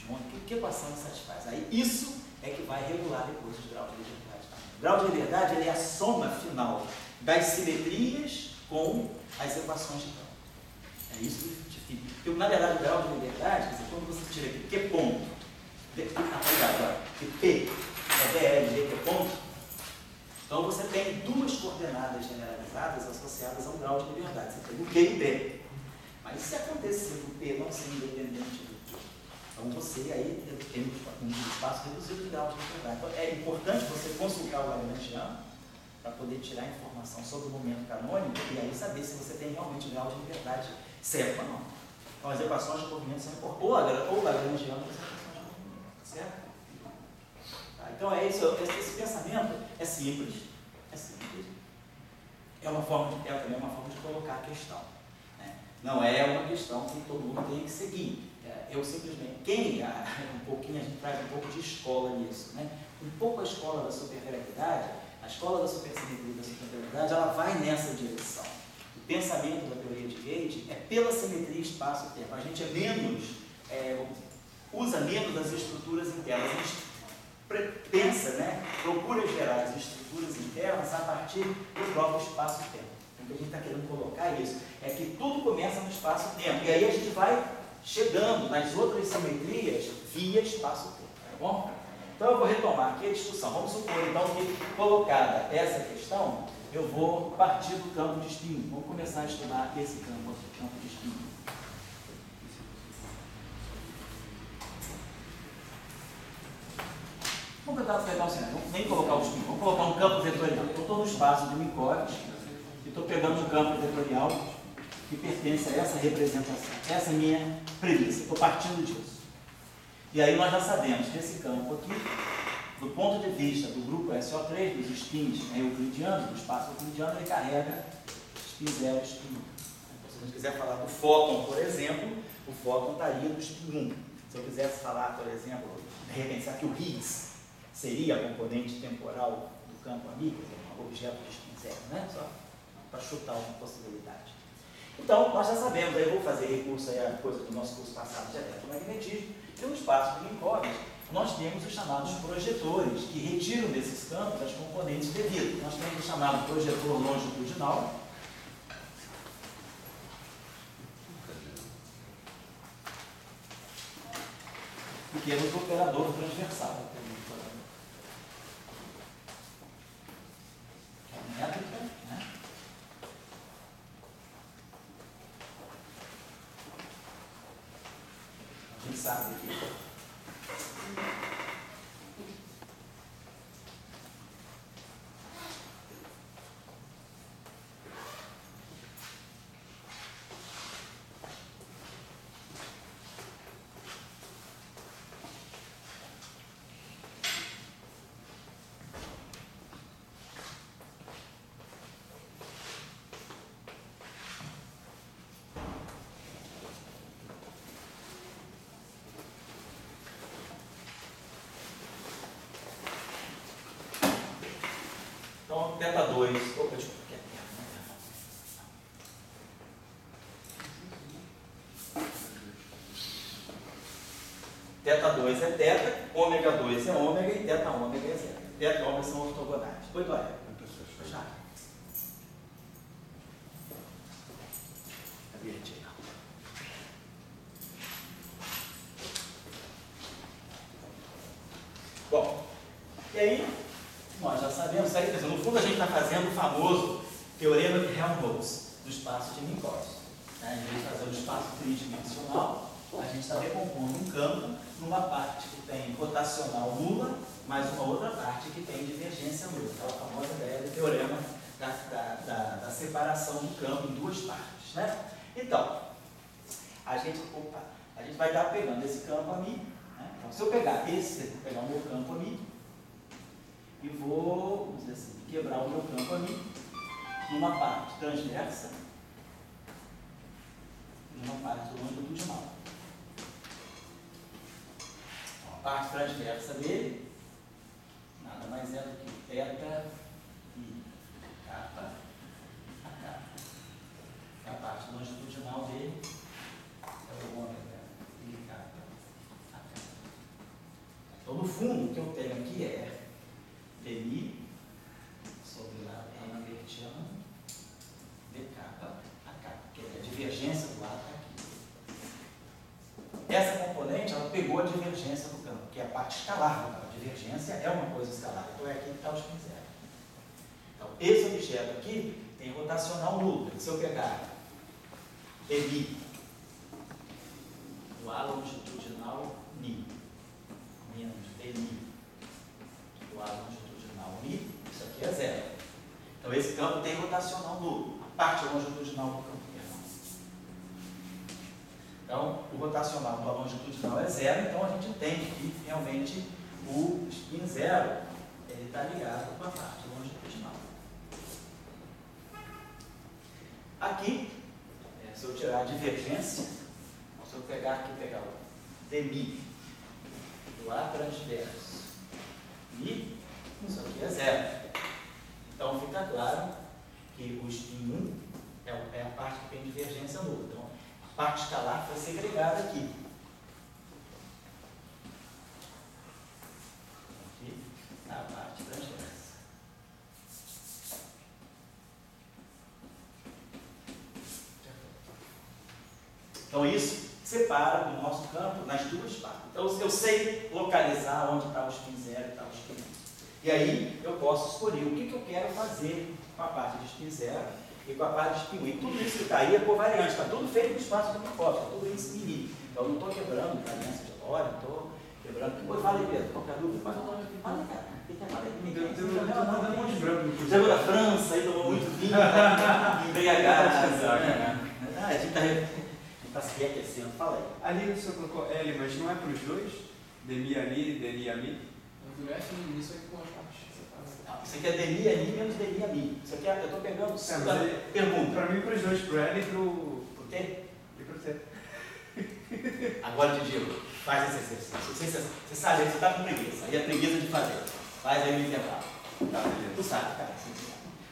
[SPEAKER 1] onda? Que equação ele satisfaz? Aí isso é que vai regular depois os graus de liberdade. O grau de liberdade ele é a soma final das simetrias com as equações de campo. É isso que define. Porque, na verdade, o grau de liberdade, quer dizer, quando você tira aqui que ponto, agora, que P é DL, que ponto, então você tem duas coordenadas generalizadas associadas ao grau de liberdade. Você tem o Q e o P. Mas se acontecer o P não ser independente do Q, então você aí tem um espaço reduzido de grau de liberdade. Então é importante você consultar o Lagrangiano para poder tirar informação sobre o momento canônico e aí saber se você tem realmente grau de liberdade certo ou não. Então as equações de movimento são importantes. Ou Lagrangiano ou as equações de movimento. Certo? Tá, então é isso. Esse pensamento é simples. É simples. É também uma forma de colocar a questão. Né? Não é uma questão que todo mundo tem que seguir. Eu simplesmente, a gente traz um pouco de escola nisso, né? Um pouco a escola da supergravidade, a escola da supersimetria e da supergravidade, ela vai nessa direção. O pensamento da teoria de Gauge é pela simetria espaço-tempo. A gente usa menos as estruturas internas. A gente pensa, né? Procura gerar as estruturas internas a partir do próprio espaço-tempo. O que a gente está querendo colocar é isso, é que tudo começa no espaço-tempo. E aí a gente vai chegando nas outras simetrias via espaço-tempo, tá bom? Então eu vou retomar aqui a discussão. Vamos supor então que, colocada essa questão, eu vou partir do campo de espinho. Vamos começar a estudar esse campo aqui, campo de espinho. Vamos tentar pegar o seguinte, vamos nem colocar o espinho, vamos colocar um campo vetorial. Eu estou no espaço de Minkowski e estou pegando um campo vetorial que pertence a essa representação. Essa é a minha premissa, estou partindo disso. E aí nós já sabemos que esse campo aqui, do ponto de vista do grupo SO3, dos spins euclidianos, do espaço euclidiano, ele carrega spin 0 e spin 1. Então, se a gente quiser falar do fóton, por exemplo, o fóton estaria no spin 1. Se eu quisesse falar, por exemplo, de repente, que o Higgs seria a componente temporal do campo amigo, um objeto de spin 0, né? Só para chutar uma possibilidade. Então, nós já sabemos, aí eu vou fazer recurso aí a coisa do nosso curso passado de eletromagnetismo, e no espaço de Minkowski, nós temos os chamados projetores, que retiram desses campos as componentes devidas. Nós temos o chamado projetor longitudinal, que é o operador transversal. Que é a métrica, né? A gente sabe que Teta 2, opa, desculpa, Teta 2 é teta, ômega 2 é ômega e teta ômega é zero. Teta e ômega são ortogonais. Oi, Dória. Fechar. Cadê a tia? Bom, e aí, nós já sabemos, aí, no fundo a gente está fazendo o famoso teorema de Helmholtz do espaço de Minkowski. Em vez de fazer o espaço tridimensional, a gente está recompondo um campo numa parte que tem rotacional nula, mais uma outra parte que tem divergência nula. Aquela famosa ideia do teorema da separação do campo em duas partes. Né? Então, a gente vai estar pegando esse campo a mim. Né? Então, se eu pegar o meu campo a mim, e vou, vamos dizer assim, quebrar o meu campo a mim, numa parte transversa e numa parte longitudinal. A parte transversa dele nada mais é do que θ e kappa a k. A parte longitudinal dele é o ômega e kappa a k. Então, no fundo, o que eu tenho aqui é dmi sobre lado hamiltoniano de kappa a k, que é a divergência do lado aqui. Essa componente, ela pegou a divergência do campo, que é a parte escalar do campo. A divergência é uma coisa escalar, então é aqui que está o spin zero. Então, esse objeto aqui tem rotacional nulo. Se eu pegar dmi do A longitudinal mi menos dmi do A longitudinal mi, isso aqui é zero. Então, esse campo tem rotacional nulo, a parte longitudinal do campo. Então, o rotacional do A longitudinal é zero, então a gente entende que realmente o spin zero está ligado com a parte longitudinal. Aqui, se eu tirar a divergência, se eu pegar aqui, pegar o dmi do A transverso mi, isso aqui é zero. Então fica claro que o spin 1 é a parte que tem divergência nula. Então, a parte escalar foi segregada aqui. Aqui, a parte transversa. Então, isso separa o nosso campo nas duas partes. Então, eu sei localizar onde está o spin zero e está o spin 1. E aí, eu posso escolher o que eu quero fazer com a parte de spin zero e com a parte de spin 1. E tudo isso que está aí é covariante, está tudo feito no espaço do composto, está tudo isso em mim. Então, eu não estou quebrando variância de Lorentz, não estou quebrando. Depois fala aí, Pedro, qualquer dúvida? Fala aí, cara.
[SPEAKER 3] Estou dando um monte de branco.
[SPEAKER 1] Chegou da França, aí tomou muito vinho, embriagado. A gente está se reaquecendo, fala aí.
[SPEAKER 3] Ali o senhor colocou L, mas não é para os dois? Dmi ali, dmi a mi?
[SPEAKER 4] Isso aqui com as partes separadas.
[SPEAKER 1] Isso aqui é dmi a mi menos dmi a mi. Isso aqui eu estou pegando. Pergunta.
[SPEAKER 3] Para mim, para os dois, para o L e para o
[SPEAKER 1] T.
[SPEAKER 3] E para o T.
[SPEAKER 1] Agora te digo, faz esse exercício. Você sabe, você está com preguiça. E a preguiça de fazer. Faz aí no intervalo.
[SPEAKER 3] Tá, beleza.
[SPEAKER 1] Tu sabe, cara.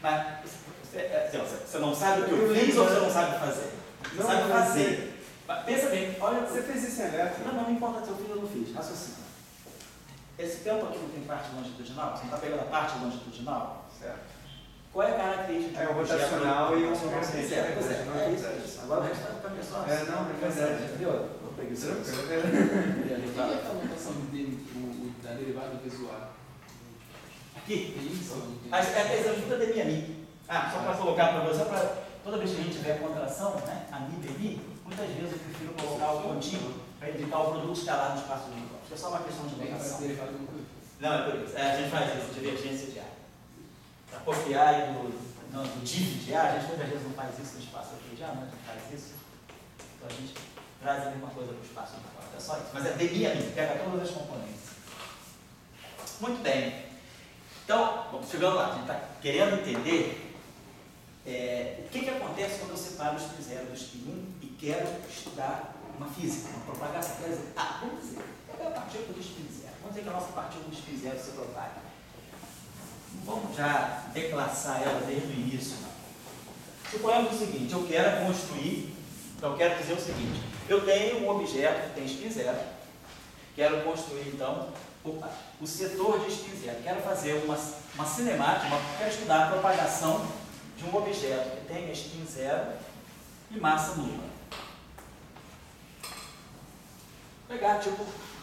[SPEAKER 1] Mas você não sabe o que eu fiz ou você não sabe fazer? Você sabe fazer. Pensa bem, olha.
[SPEAKER 3] Você fez isso em elétrico?
[SPEAKER 1] Não importa se eu fiz ou não fiz. Raciocínio. Esse campo aqui não tem parte longitudinal? Você não está pegando a parte longitudinal?
[SPEAKER 3] Certo.
[SPEAKER 1] Qual é a característica?
[SPEAKER 3] É o rotacional e o
[SPEAKER 1] isso. Agora o resto está ficando só.
[SPEAKER 3] Não, é verdade.
[SPEAKER 1] Entendeu? Eu peguei isso.
[SPEAKER 4] O que é a notação da derivada visual?
[SPEAKER 1] Aqui?
[SPEAKER 4] Isso.
[SPEAKER 1] Essa ajuda de a mi. Só para colocar para você, toda vez que a gente tiver contração, né, a mi, dmi, muitas vezes eu prefiro colocar o contínuo para indicar o produto escalar no espaço do negócio. É só uma questão de notação. Não, é por isso. A gente faz isso, divergência de A. Para copiar e do div de A, a gente muitas vezes não faz isso no espaço aqui de A, mas a gente faz isso. Então a gente traz a mesma coisa para o espaço do negócio. É só isso. Mas é dmi a mi, pega todas as componentes. Muito bem. Então, bom, chegando lá, a gente está querendo entender o que acontece quando eu separo o spin zero do spin 1 e quero estudar uma física, uma propagação. Quer dizer, vamos dizer, qual é a partícula do spin zero? Vamos dizer que a nossa partícula do spin zero se propaga. Não vamos já declassar ela desde o início, não. Suponhamos o seguinte, eu quero construir, então eu quero dizer o seguinte, eu tenho um objeto que tem spin zero, quero construir então o setor de spin zero, quero fazer uma cinemática, quero estudar a propagação de um objeto que tem spin zero e massa nula.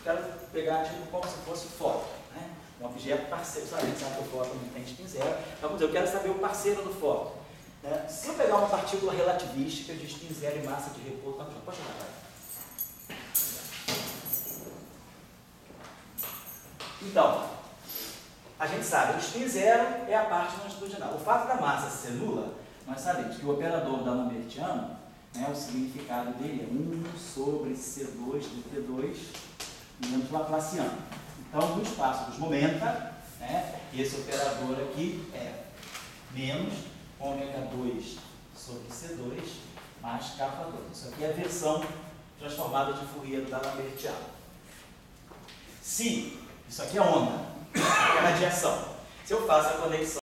[SPEAKER 1] Quero pegar como se fosse fóton, né? Um objeto parceiro, sabe? A gente sabe que o fóton não tem spin zero, então eu quero saber o parceiro do fóton. Né? Se eu pegar uma partícula relativística de spin zero e massa de repouso, pode chamar, vai. Então, a gente sabe, o spin zero é a parte longitudinal. O fato da massa ser nula, nós sabemos que o operador da Lambertiano, né, o significado dele é 1 sobre C2 de T2 menos Laplaciano. Então, no espaço dos momenta, né, esse operador aqui é menos ômega 2 sobre C2 mais kappa 2. Isso aqui é a versão transformada de Fourier da Lambertiana. Se, isso aqui é onda, isso aqui é radiação. Se eu faço a conexão